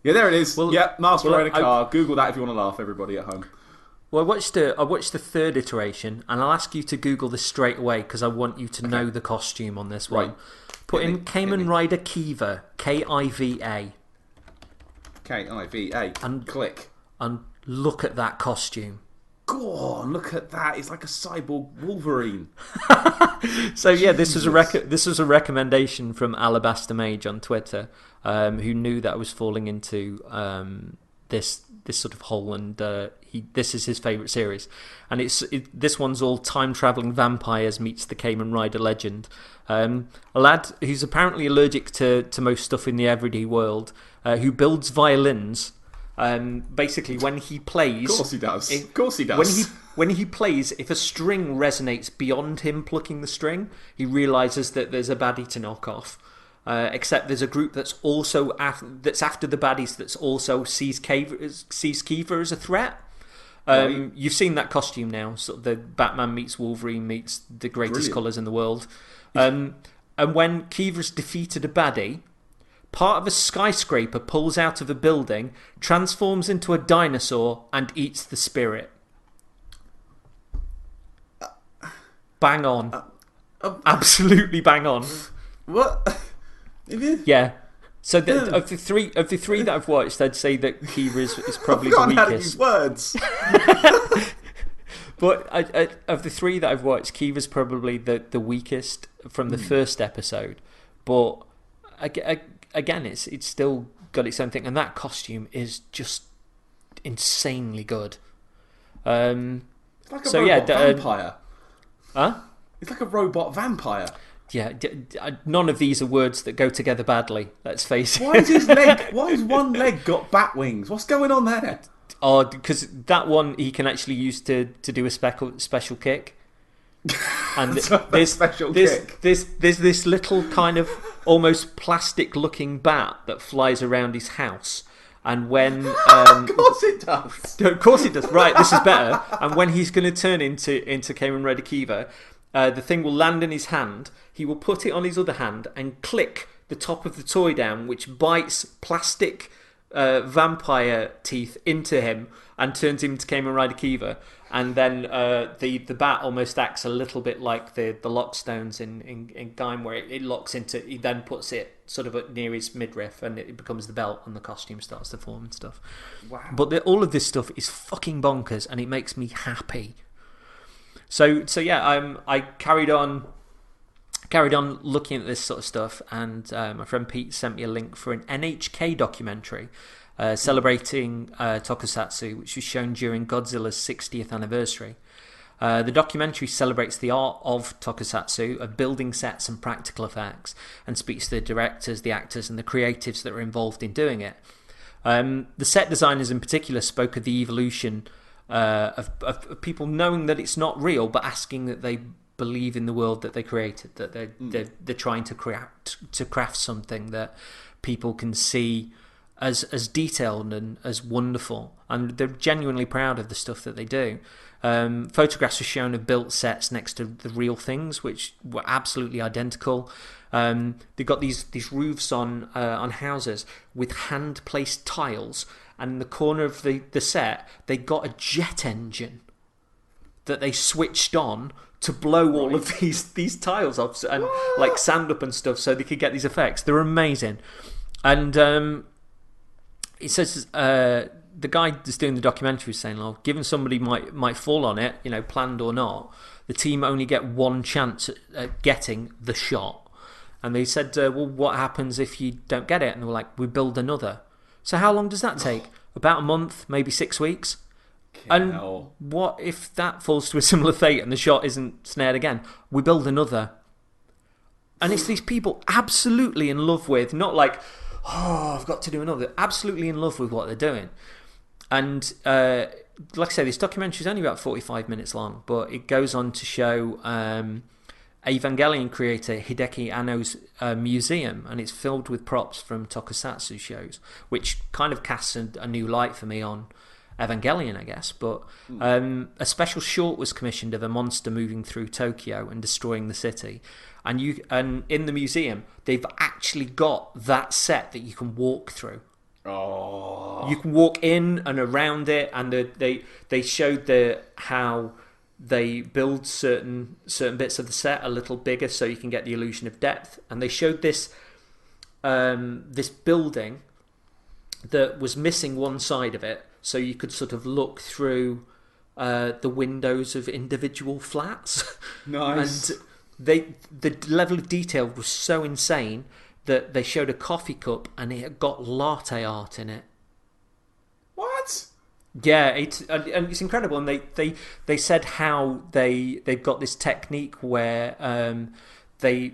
Yeah, there it is. Masked Rider car. Google that if you want to laugh, everybody at home. Well, I watched the third iteration, and I'll ask you to Google this straight away because I want you to know the costume on this one. Put in Kamen Rider Kiva, Kiva. Kiva. And click. And look at that costume. Go on, look at that. It's like a cyborg Wolverine. So yeah, this was a recommendation from Alabaster Mage on Twitter, who knew that I was falling into this sort of hole, and this is his favourite series, and this one's all time travelling vampires meets the Kamen Rider legend. A lad who's apparently allergic to most stuff in the everyday world, who builds violins. Basically, when he plays, of course he does. When he plays, if a string resonates beyond him plucking the string, he realizes that there's a baddie to knock off. Except there's a group that's also that's after the baddies that's also sees Kiva as a threat. You've seen that costume now, sort of the Batman meets Wolverine meets the greatest colours in the world. And when Kiva's defeated a baddie, part of a skyscraper pulls out of a building, transforms into a dinosaur, and eats the spirit. Bang on. Absolutely bang on. What? Yeah. So of the three that I've watched, I'd say that Kiva is probably the weakest. How to use words. But of the three that I've watched, Kiva's probably the weakest from the first episode. But again, it's still got its own thing, and that costume is just insanely good. It's like a robot vampire. Huh? It's like a robot vampire. Yeah, none of these are words that go together badly. Let's face it. Why has one leg got bat wings? What's going on there? Oh, because that one he can actually use to do a special kick. And there's this little kind of almost plastic looking bat that flies around his house. And when of course it does. Of course it does. Right, this is better. And when he's going to turn into Kamen Rider Kiva, the thing will land in his hand. He will put it on his other hand and click the top of the toy down, which bites plastic vampire teeth into him and turns him into Kamen Rider Kiva. And then the bat almost acts a little bit like the lock stones in Gaim, where it locks into. He then puts it sort of near his midriff, and it becomes the belt, and the costume starts to form and stuff. Wow! But all of this stuff is fucking bonkers, and it makes me happy. So yeah, I carried on looking at this sort of stuff, and my friend Pete sent me a link for an NHK documentary celebrating Tokusatsu, which was shown during Godzilla's 60th anniversary. The documentary celebrates the art of Tokusatsu, of building sets and practical effects, and speaks to the directors, the actors, and the creatives that are involved in doing it. The set designers in particular spoke of the evolution of people knowing that it's not real, but asking that they believe in the world that they created, that they're trying to craft something that people can see as detailed and as wonderful, and they're genuinely proud of the stuff that they do. Photographs were shown of built sets next to the real things, which were absolutely identical. They've got these roofs on houses with hand placed tiles, and in the corner of the set, they got a jet engine that they switched on to blow all of these tiles off and like sand up and stuff so they could get these effects. They're amazing. And it says the guy that's doing the documentary was saying, "Oh, given somebody might fall on it, planned or not, the team only get one chance at getting the shot." And they said, "Well, what happens if you don't get it?" And they were like, "We build another." So how long does that take? About a month, maybe 6 weeks. And what if that falls to a similar fate and the shot isn't snared again? We build another. And it's these people absolutely in love with, not like, oh, I've got to do another. Absolutely in love with what they're doing. And like I say, this documentary is only about 45 minutes long, but it goes on to show Evangelion creator Hideki Anno's museum, and it's filled with props from Tokusatsu shows, which kind of casts a new light for me on Evangelion, I guess. But a special short was commissioned of a monster moving through Tokyo and destroying the city, and in the museum they've actually got that set that you can walk through. Oh, you can walk in and around it, and they showed how they build certain bits of the set a little bigger so you can get the illusion of depth. And they showed this building that was missing one side of it, so you could sort of look through the windows of individual flats. Nice. And the level of detail was so insane that they showed a coffee cup and it had got latte art in it. What? Yeah, it's incredible. And they said how they've got this technique where they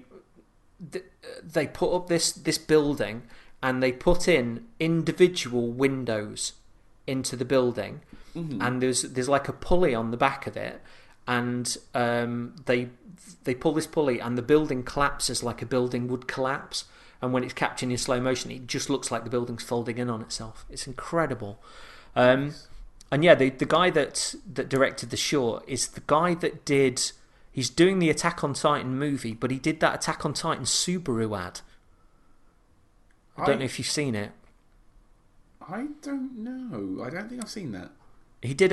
put up this building and they put in individual windows into the building, and there's like a pulley on the back of it, and they pull this pulley and the building collapses like a building would collapse, and when it's captured in slow motion it just looks like the building's folding in on itself. It's incredible. And yeah, the guy that directed the short is the guy that he's doing the Attack on Titan movie, but he did that Attack on Titan Subaru ad. I don't know if you've seen it. I don't know. I don't think I've seen that. He did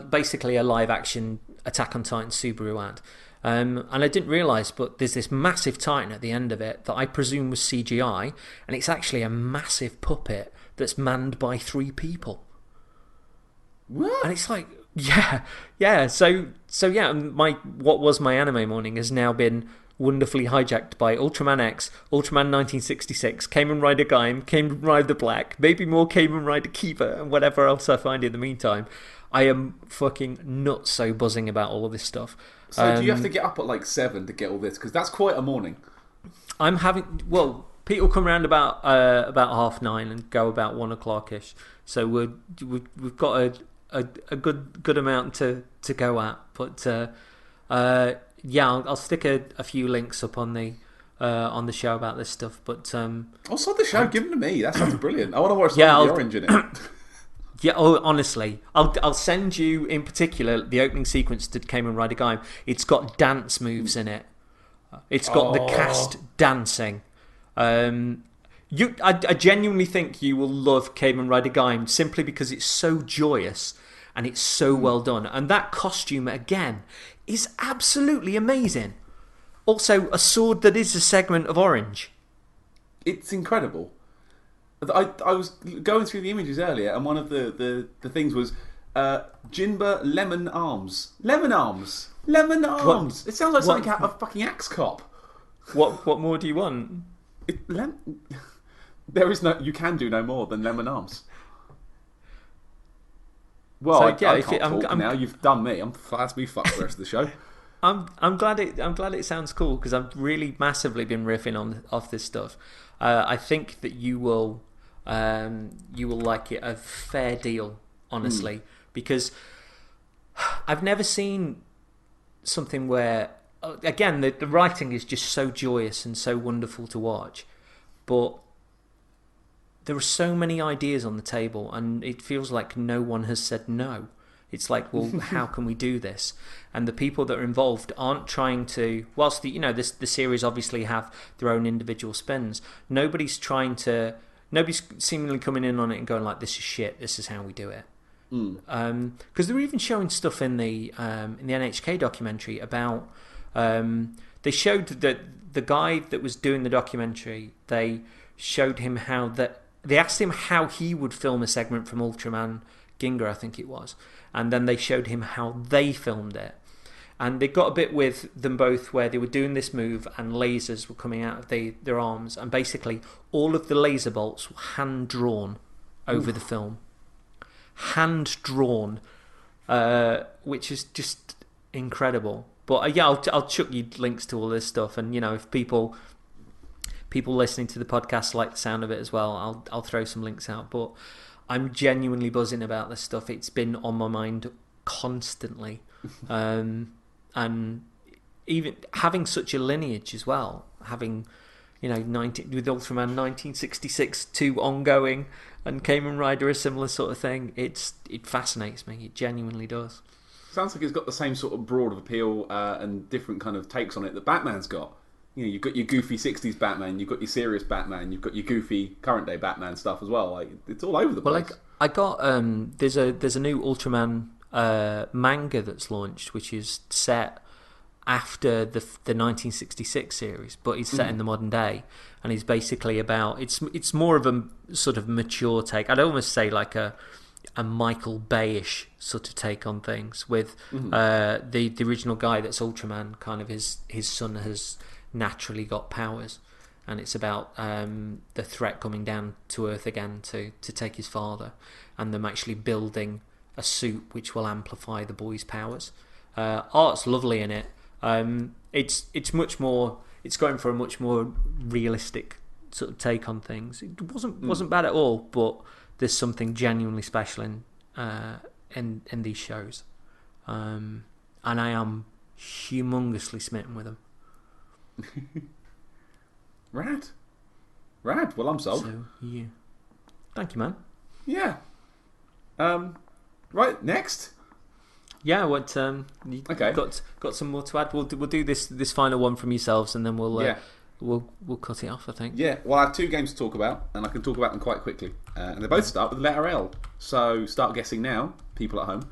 basically a live action Attack on Titan Subaru ad. And I didn't realise, but there's this massive Titan at the end of it that I presume was CGI, and it's actually a massive puppet that's manned by 3 people. What? And it's like, yeah. So yeah, what was my anime morning has now been wonderfully hijacked by Ultraman X, Ultraman 1966, Kamen Rider Gaim, Kamen Rider Black, maybe more Kamen Rider Kiva, and whatever else I find in the meantime. I am fucking nuts so buzzing about all of this stuff. So do you have to get up at like 7 to get all this? Because that's quite a morning. Pete will come around about 9:30 and go about 1 o'clock-ish. So we've got a good amount to go at. But yeah, I'll stick a few links up on the show about this stuff. But also the show, give them to me. That sounds brilliant. I want to watch the orange in it. Yeah, honestly, I'll send you in particular the opening sequence to Kamen Rider Gaim. It's got dance moves in it. It's got the cast dancing. I genuinely think you will love Kamen Rider Gaim simply because it's so joyous and it's so well done. And that costume, again, is absolutely amazing. Also, a sword that is a segment of orange. It's incredible. I was going through the images earlier, and one of the things was Jinba Lemon Arms. Lemon Arms! Lemon Arms! What? It sounds like something out of fucking Axe Cop. What more do you want? There is no... You can do no more than Lemon Arms. Well, so, I can't talk now. You've done me. That's me fucked the rest of the show. I'm glad it sounds cool, because I've really massively been riffing off this stuff. I think that you will like it a fair deal, honestly, because I've never seen something where, again, the writing is just so joyous and so wonderful to watch, but there are so many ideas on the table, and it feels like no one has said no. It's like, well, how can we do this? And the people that are involved aren't trying to... Whilst the series obviously have their own individual spins, nobody's trying to... nobody's seemingly coming in on it and going like, "This is shit. This is how we do it." Because they were even showing stuff in the NHK documentary about. They showed that the guy that was doing the documentary. They showed him how that. They asked him how he would film a segment from Ultraman Ginga, I think it was, and then they showed him how they filmed it. And they got a bit with them both where they were doing this move and lasers were coming out of their arms, and basically all of the laser bolts were hand drawn over the film. Hand drawn, which is just incredible. But yeah, I'll chuck you links to all this stuff, and if people listening to the podcast like the sound of it as well, I'll throw some links out. But I'm genuinely buzzing about this stuff. It's been on my mind constantly. And even having such a lineage as well, having with Ultraman 1966 2 ongoing and Kamen Rider a similar sort of thing, it fascinates me. It genuinely does. Sounds like it's got the same sort of broad appeal and different kind of takes on it that Batman's got. You've got your goofy 60s Batman, you've got your serious Batman, you've got your goofy current day Batman stuff as well. Like, it's all over the place. Well, I got there's a new Ultraman manga that's launched, which is set after the 1966 series, but he's set in the modern day, and he's basically about it's more of a sort of mature take. I'd almost say like a Michael Bay-ish sort of take on things with the original guy that's Ultraman. Kind of his son has naturally got powers, and it's about the threat coming down to Earth again to take his father, and them actually building a suit which will amplify the boy's powers. Art's lovely in it. It's much more. It's going for a much more realistic sort of take on things. It wasn't bad at all, but there's something genuinely special in these shows, and I am humongously smitten with them. Rad. Well, I'm sold. So yeah, thank you, man. Yeah. Right, next. Yeah, what? Okay. Got some more to add. We'll do this final one from yourselves, and then we'll cut it off, I think. Yeah. Well, I have two games to talk about, and I can talk about them quite quickly. And they both start with the letter L. So start guessing now, people at home.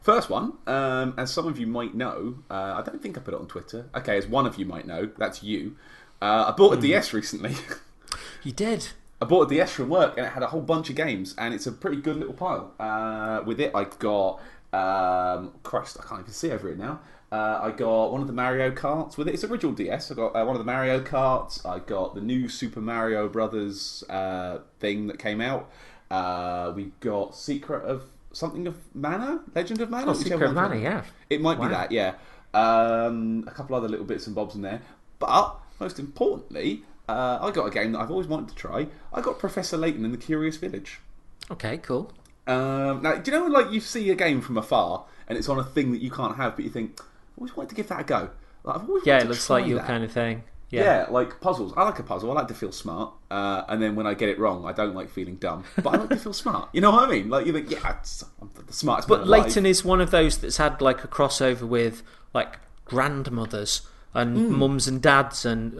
First one, as some of you might know, I don't think I put it on Twitter. Okay, as one of you might know, that's you. I bought a DS recently. You did? I bought a DS from work, and it had a whole bunch of games, and it's a pretty good little pile. With it, I've got... Christ, I can't even see over it now. I got one of the Mario Karts with it. It's original DS. I got one of the Mario Karts. I got the new Super Mario Brothers thing that came out. We got Secret of Mana? Legend of Mana? Oh, Secret of Mana, yeah. It might be that, yeah. A couple other little bits and bobs in there. But, most importantly, I got a game that I've always wanted to try. I got Professor Layton in the Curious Village. Okay, cool. Now, do you know when like you see a game from afar and it's on a thing that you can't have, but you think, I always wanted to give that a go. Like, I've always wanted it looks like your kind of thing. Yeah, like puzzles. I like a puzzle. I like to feel smart. And then when I get it wrong, I don't like feeling dumb. But I like to feel smart. You know what I mean? Like you think, yeah, I'm the smartest. But Layton is one of those that's had like a crossover with like grandmothers and mums and dads and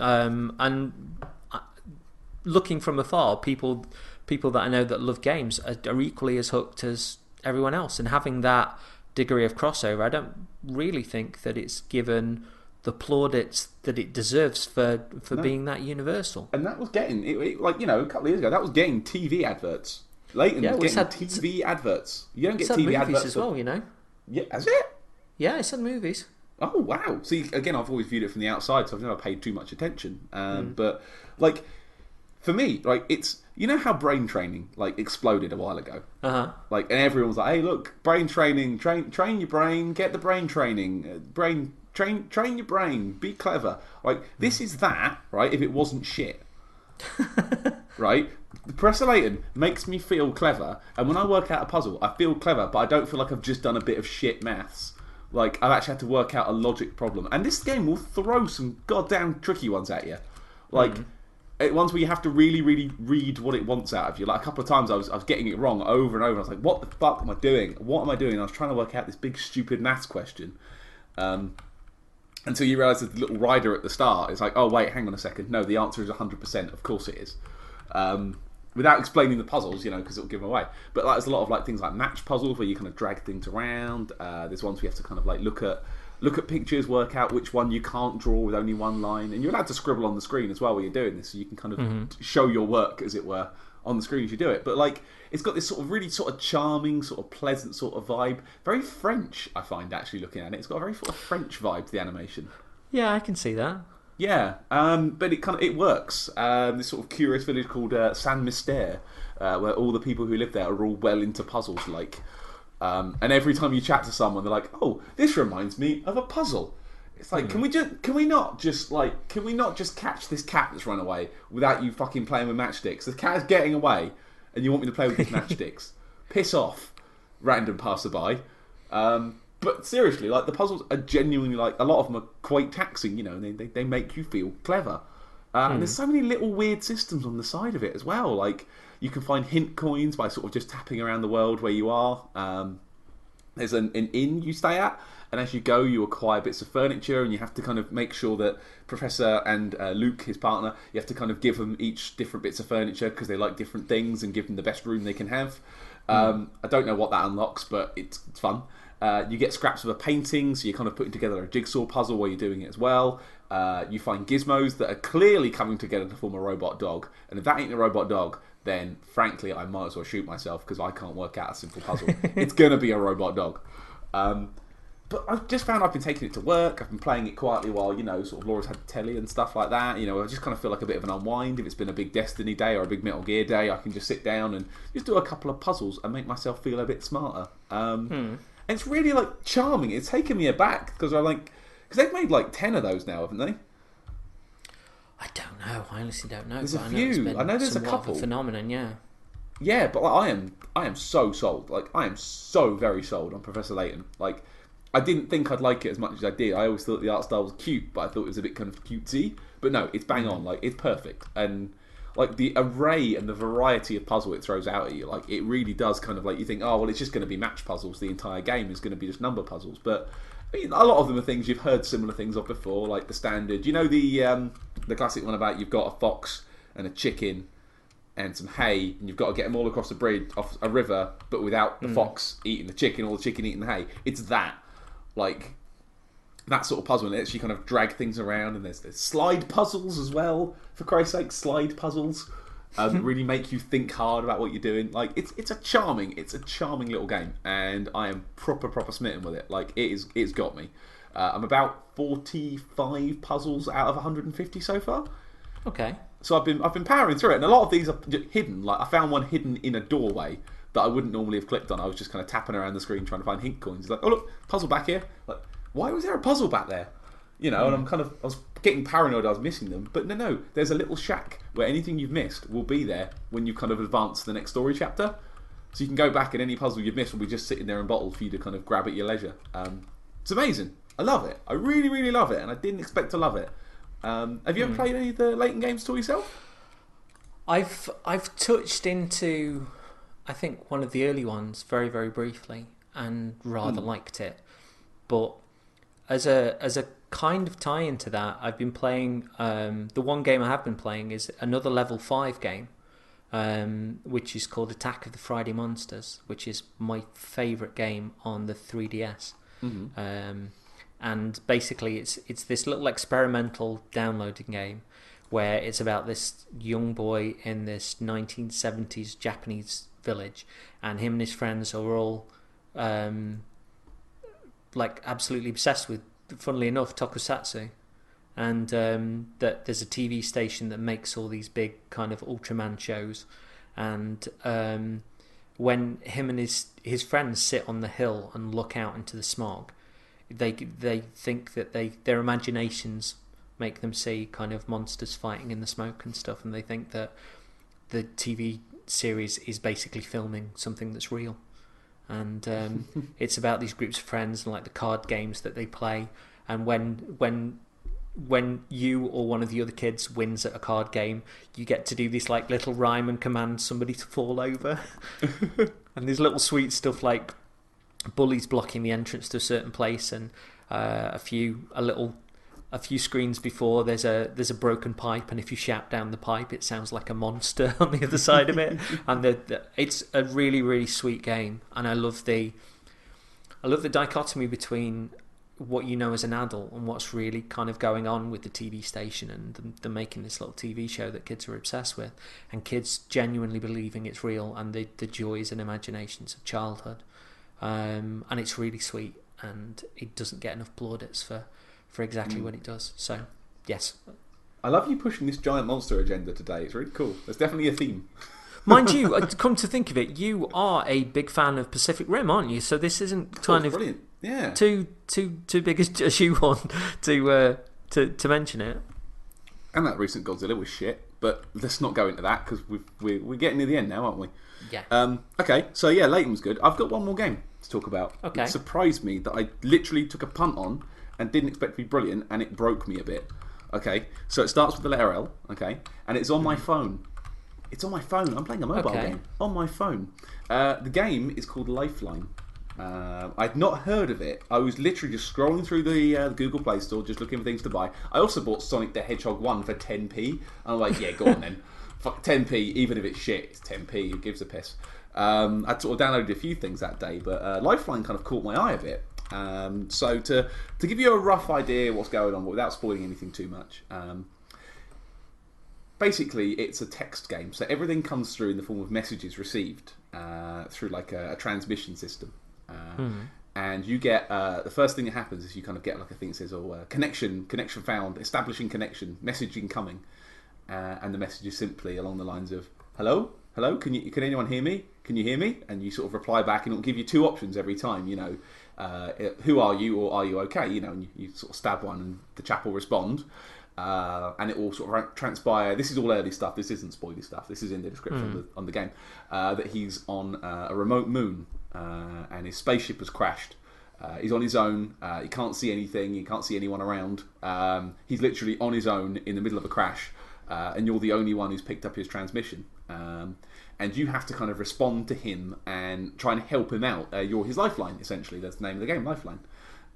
looking from afar, people that I know that love games are equally as hooked as everyone else. And having that degree of crossover, I don't really think that it's given the plaudits that it deserves for being that universal. And that was getting like a couple of years ago, that was getting TV adverts. Layton was getting TV adverts. You don't get TV adverts as well, you know. Yeah, has it? Yeah, it's had movies. Oh wow! See, again, I've always viewed it from the outside, so I've never paid too much attention. But like, for me, like it's how brain training like exploded a while ago. Like, and everyone was like, "Hey, look, brain training, train your brain, get the brain training, train your brain, be clever." Like this is that, right? If it wasn't shit, right? Professor Layton makes me feel clever, and when I work out a puzzle, I feel clever, but I don't feel like I've just done a bit of shit maths. Like, I've actually had to work out a logic problem. And this game will throw some goddamn tricky ones at you. Like, ones where you have to really, really read what it wants out of you. Like, a couple of times I was getting it wrong over and over. I was like, what the fuck am I doing? What am I doing? And I was trying to work out this big, stupid maths question. Until you realise that the little rider at the start is like, oh, wait, hang on a second. No, the answer is 100%. Of course it is. Without explaining the puzzles, because it'll give them away. But like, there's a lot of like things like match puzzles where you kind of drag things around. There's ones where you have to kind of like look at pictures, work out which one you can't draw with only one line, and you're allowed to scribble on the screen as well while you're doing this, so you can kind of show your work, as it were, on the screen as you do it. But like, it's got this sort of really sort of charming, sort of pleasant sort of vibe. Very French, I find, actually looking at it. It's got a very sort of French vibe to the animation. Yeah, I can see that. Yeah, but it works. This sort of curious village called Saint Mystère, where all the people who live there are all well into puzzles. Like, and every time you chat to someone, they're like, "Oh, this reminds me of a puzzle." It's like, can we not just catch this cat that's run away without you fucking playing with matchsticks? The cat is getting away, and you want me to play with these matchsticks? Piss off, random passerby. But seriously, like, the puzzles are genuinely, like, a lot of them are quite taxing, and they make you feel clever. And there's so many little weird systems on the side of it as well. Like, you can find hint coins by sort of just tapping around the world where you are. There's an inn you stay at, and as you go, you acquire bits of furniture, and you have to kind of make sure that Professor and Luke, his partner, you have to kind of give them each different bits of furniture because they like different things, and give them the best room they can have. I don't know what that unlocks, but it's fun. You get scraps of a painting, so you're kind of putting together a jigsaw puzzle while you're doing it as well. You find gizmos that are clearly coming together to form a robot dog, and if that ain't a robot dog, then frankly I might as well shoot myself, because I can't work out a simple puzzle. It's gonna be a robot dog. But I've just found I've been taking it to work. I've been playing it quietly while, sort of Laura's had telly and stuff like that. I just kind of feel like a bit of an unwind. If it's been a big Destiny day or a big Metal Gear day, I can just sit down and just do a couple of puzzles and make myself feel a bit smarter. And it's really, like, charming. It's taken me aback, because they've made like 10 of those now, haven't they? I don't know. I honestly don't know. There's a few. I know there's a couple. Of a phenomenon, yeah. Yeah, but like, I am so sold. Like, I am so very sold on Professor Layton. Like, I didn't think I'd like it as much as I did. I always thought the art style was cute, but I thought it was a bit kind of cutesy. But no, it's bang on. Like, it's perfect. And like, the array and the variety of puzzle it throws out at you, like, it really does kind of, like, you think, oh, well, it's just going to be match puzzles. The entire game is going to be just number puzzles. But I mean, a lot of them are things you've heard similar things of before, like the standard. The classic one about you've got a fox and a chicken and some hay, and you've got to get them all across a bridge, off a river, but without the fox eating the chicken or the chicken eating the hay. It's that. Like, that sort of puzzle, and it actually kind of drag things around, and there's slide puzzles as well, for Christ's sake, slide puzzles that really make you think hard about what you're doing. Like, it's a charming little game, and I am proper smitten with it. Like, it's got me. I'm about 45 puzzles out of 150 so far. Okay. So I've been powering through it, and a lot of these are hidden. Like, I found one hidden in a doorway that I wouldn't normally have clicked on. I was just kind of tapping around the screen trying to find hint coins. It's like, oh look, puzzle back here. Like, why was there a puzzle back there? And I was getting paranoid I was missing them. But no, there's a little shack where anything you've missed will be there when you kind of advance to the next story chapter. So you can go back, and any puzzle you've missed will be just sitting there in bottled for you to kind of grab at your leisure. It's amazing. I love it. I really, really love it, and I didn't expect to love it. Have you ever played any of the Layton games at all yourself? I've touched into, I think, one of the early ones very, very briefly, and rather liked it. But as a kind of tie into that, I've been playing, the one game I have been playing is another level 5 game, which is called Attack of the Friday Monsters, which is my favourite game on the 3DS. And basically it's this little experimental downloading game where it's about this young boy in this 1970s Japanese village, and him and his friends are all like absolutely obsessed with, funnily enough, Tokusatsu, and that there's a TV station that makes all these big kind of Ultraman shows, and when him and his friends sit on the hill and look out into the smog, they think that their imaginations make them see kind of monsters fighting in the smoke and stuff, and they think that the TV series is basically filming something that's real. And it's about these groups of friends and like the card games that they play, and when you or one of the other kids wins at a card game, you get to do this like little rhyme and command somebody to fall over. And there's little sweet stuff like bullies blocking the entrance to a certain place, and a little a few screens before, there's a broken pipe, and if you shout down the pipe, it sounds like a monster on the other side of it. And it's a really, really sweet game, and I love the dichotomy between what you know as an adult and what's really kind of going on with the TV station and the making this little TV show that kids are obsessed with, and kids genuinely believing it's real, and the joys and imaginations of childhood. And it's really sweet, and it doesn't get enough plaudits for exactly what it does. So, yes. I love you pushing this giant monster agenda today. It's really cool. There's definitely a theme. Mind you, come to think of it, you are a big fan of Pacific Rim, aren't you? So this isn't kind of brilliant. Yeah. too big a shoehorn to mention it. And that recent Godzilla was shit, but let's not go into that because we're getting near the end now, aren't we? Yeah. Okay, so yeah, Layton was good. I've got one more game to talk about. Okay. It surprised me that I literally took a punt on and didn't expect to be brilliant, and it broke me a bit. Okay, so it starts with the letter L, okay, and it's on my phone. It's on my phone. I'm playing a mobile game on my phone. The game is called Lifeline. I'd not heard of it. I was literally just scrolling through the Google Play Store, just looking for things to buy. I also bought Sonic the Hedgehog 1 for 10p. And I'm like, yeah, go on then. Fuck 10p, even if it's shit, it's 10p. Who gives a piss? I sort of downloaded a few things that day, but Lifeline kind of caught my eye a bit. So to give you a rough idea what's going on, but without spoiling anything too much. Basically, it's a text game, so everything comes through in the form of messages received through like a transmission system. And you get the first thing that happens is you kind of get like a thing that says, connection found, establishing connection, message incoming, and the message is simply along the lines of hello, can anyone hear me? Can you hear me? And you sort of reply back, and it'll give you two options every time. You know, who are you, or are you okay? You know, and you sort of stab one, and the chap will respond. And it will sort of transpire. This is all early stuff. This isn't spoily stuff. This is in the description on the game. That he's on a remote moon, and his spaceship has crashed. He's on his own. He can't see anything. He can't see anyone around. He's literally on his own in the middle of a crash, and you're the only one who's picked up his transmission. And you have to kind of respond to him and try and help him out. You're his lifeline, essentially. That's the name of the game, Lifeline.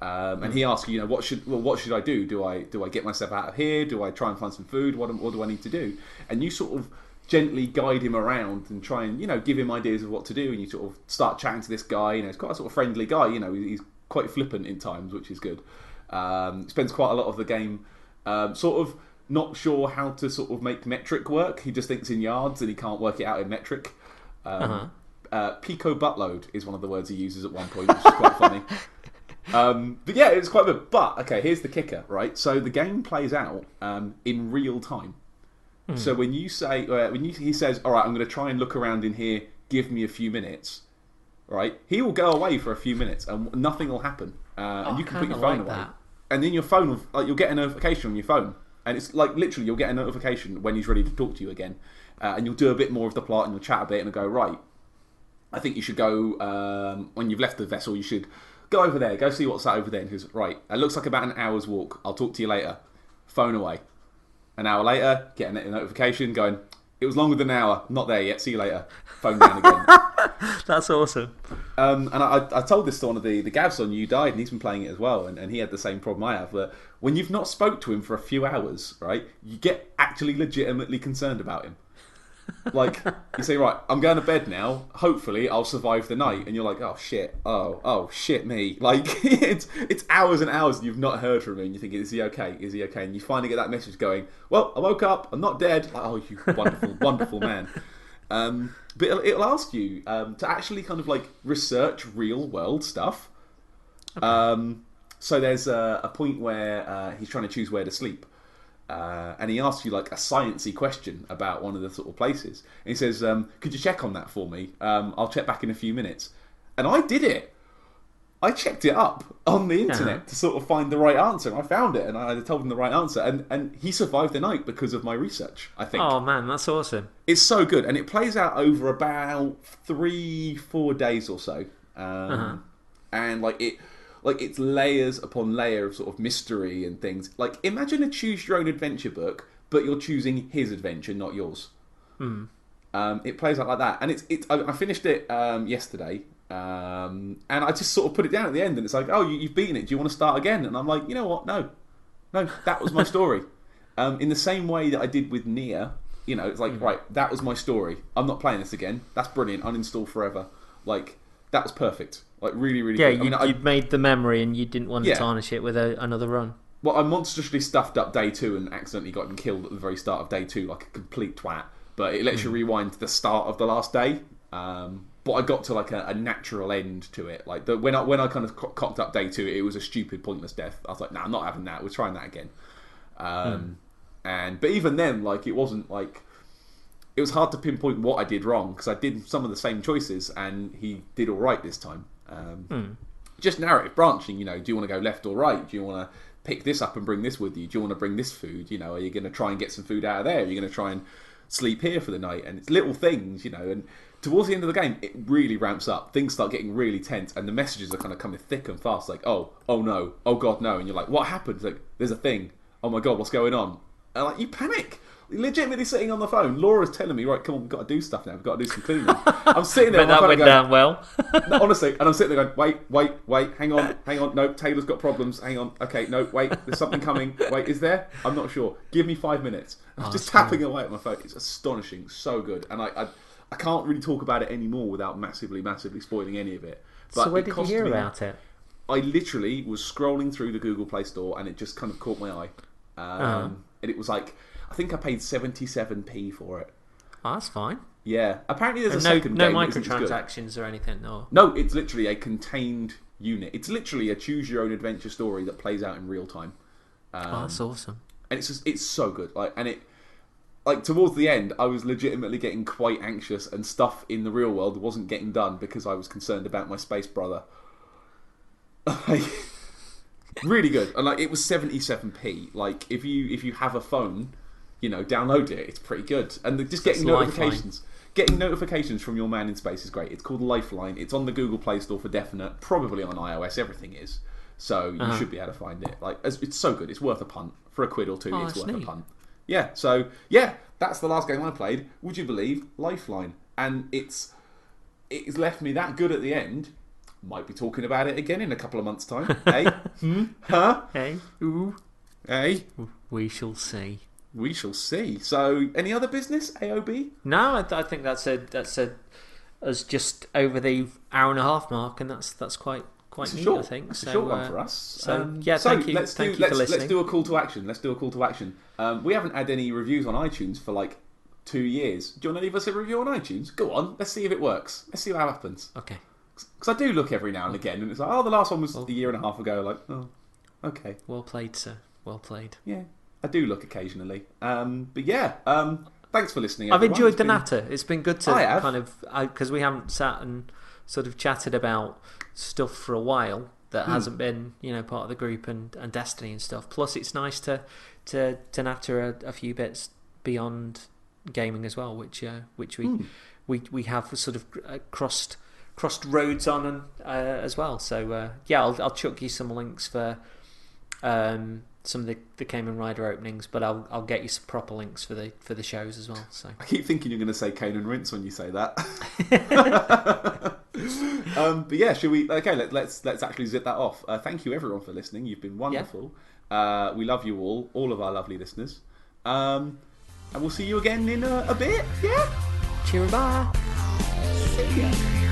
And he asks you, what should I do? Do I get myself out of here? Do I try and find some food? What do I need to do? And you sort of gently guide him around and try and give him ideas of what to do. And you sort of start chatting to this guy. He's quite a sort of friendly guy. He's quite flippant in times, which is good. Spends quite a lot of the game sort of not sure how to sort of make metric work. He just thinks in yards and he can't work it out in metric. Pico buttload is one of the words he uses at one point, which is quite funny. But yeah, it's quite good. But okay, here's the kicker, right? So the game plays out in real time. So when you say, he says, "All right, I'm going to try and look around in here. Give me a few minutes." Right? He will go away for a few minutes, and nothing will happen. And you can put your phone away, and then your phone will, you'll get a notification on your phone, and it's like literally you'll get a notification when he's ready to talk to you again, and you'll do a bit more of the plot, and you'll chat a bit, and go, right, I think you should go when you've left the vessel. You should go over there, go see what's that over there. And he goes, right, it looks like about an hour's walk. I'll talk to you later. Phone away. An hour later, get a notification going, it was longer than an hour. Not there yet. See you later. Phone down again. That's awesome. And I told this to one of the Gavs on You Died, and he's been playing it as well, and he had the same problem I have, that when you've not spoke to him for a few hours, right, you get actually legitimately concerned about him. Like, you say, right, I'm going to bed now, hopefully I'll survive the night, and you're like, oh shit me. Like, it's hours and hours and you've not heard from him, and you think, is he okay, and you finally get that message going, well, I woke up, I'm not dead. Like, oh, you wonderful wonderful man. But it'll ask you to actually kind of like research real world stuff. Okay. So there's a point where he's trying to choose where to sleep. And he asks you like a sciencey question about one of the sort of places. And he says, could you check on that for me? I'll check back in a few minutes. And I did it. I checked it up on the internet to sort of find the right answer. And I found it, and I told him the right answer. And he survived the night because of my research, I think. Oh man, that's awesome. It's so good. And it plays out over about 3-4 days or so. And it's layers upon layer of sort of mystery and things. Like, imagine a choose your own adventure book, but you're choosing his adventure, not yours. It plays out like that, and I finished it yesterday, and I just sort of put it down at the end, and it's like, oh, you've beaten it. Do you want to start again? And I'm like, you know what? No, No, that was my story. In the same way that I did with Nier, you know, it's like, right, that was my story. I'm not playing this again. That's brilliant. Uninstall forever. Like, that was perfect. Like, really, really good. You'd made the memory and you didn't want to tarnish it with another run. Well, I monstrously stuffed up day 2 and accidentally got him killed at the very start of day 2 like a complete twat. But it lets you rewind to the start of the last day. But I got to like a natural end to it. Like when I kind of cocked up day 2, it was a stupid, pointless death. I was like, nah, I'm not having that. We're trying that again. But even then, like, it wasn't like, it was hard to pinpoint what I did wrong because I did some of the same choices and he did all right this time. Just narrative branching, you know, do you want to go left or right? Do you want to pick this up and bring this with you? Do you want to bring this food? You know, are you going to try and get some food out of there? Are you going to try and sleep here for the night? And it's little things, you know, and towards the end of the game, it really ramps up. Things start getting really tense and the messages are kind of coming thick and fast, like, oh no, oh god, no. And you're like, what happened? It's like, there's a thing. Oh my god, what's going on? And like, you panic. Legitimately sitting on the phone. Laura's telling me, right, come on, we've got to do stuff now. We've got to do some cleaning. I'm sitting there. But that went down well. No, honestly, and I'm sitting there going, wait, hang on. No, Taylor's got problems. Hang on. Okay, no, wait, there's something coming. Wait, is there? I'm not sure. Give me 5 minutes. I'm just tapping away at my phone. It's astonishing. So good. And I can't really talk about it anymore without massively spoiling any of it. But so where did you hear about it? I literally was scrolling through the Google Play Store and it just kind of caught my eye. And it was like, I think I paid 77p for it. Oh, that's fine. Yeah. Apparently there's a second no game. microtransactions or anything, no? No, it's literally a contained unit. It's literally a choose-your-own-adventure story that plays out in real time. That's awesome. And it's so good. Like towards the end, I was legitimately getting quite anxious and stuff in the real world wasn't getting done because I was concerned about my space brother. Really good. And like, it was 77p. Like, if you have a phone, you know, download it. It's pretty good. And just getting notifications. Lifeline. Getting notifications from your man in space is great. It's called Lifeline. It's on the Google Play Store for definite. Probably on iOS. Everything is. So you should be able to find it. Like, it's so good. It's worth a punt. For £1 or £2, it's worth a punt. Yeah. So yeah, that's the last game I played. Would you believe? Lifeline. And it's left me that good at the end. Might be talking about it again in a couple of months' time. Hey? Huh? Hey? Ooh? Hey? We shall see. We shall see. So, any other business, AOB? No, I think that's us just over the hour and a half mark, and that's quite neat. I think it's a short one for us. So thank you for listening. Let's do a call to action. We haven't had any reviews on iTunes for like 2 years. Do you want to leave us a review on iTunes? Go on. Let's see if it works. Let's see what happens. Okay. Because I do look every now and again, and it's like, oh, the last one was a year and a half ago. Like, oh, okay. Well played, sir. Well played. Yeah, I do look occasionally. But yeah, thanks for listening, everyone. I've enjoyed the natter. It's been good to kind of, because we haven't sat and sort of chatted about stuff for a while that hasn't been, you know, part of the group and Destiny and stuff. Plus, it's nice to natter a few bits beyond gaming as well, which we have sort of crossed roads on and as well. So yeah, I'll chuck you some links for some of the Kamen Rider openings, but I'll get you some proper links for the shows as well. So I keep thinking you're going to say Kane and Rinse when you say that. But yeah, should we? Okay, let's actually zip that off. Thank you everyone for listening. You've been wonderful. Yeah. We love you all of our lovely listeners. And we'll see you again in a bit. Yeah. Cheerio, bye. See ya.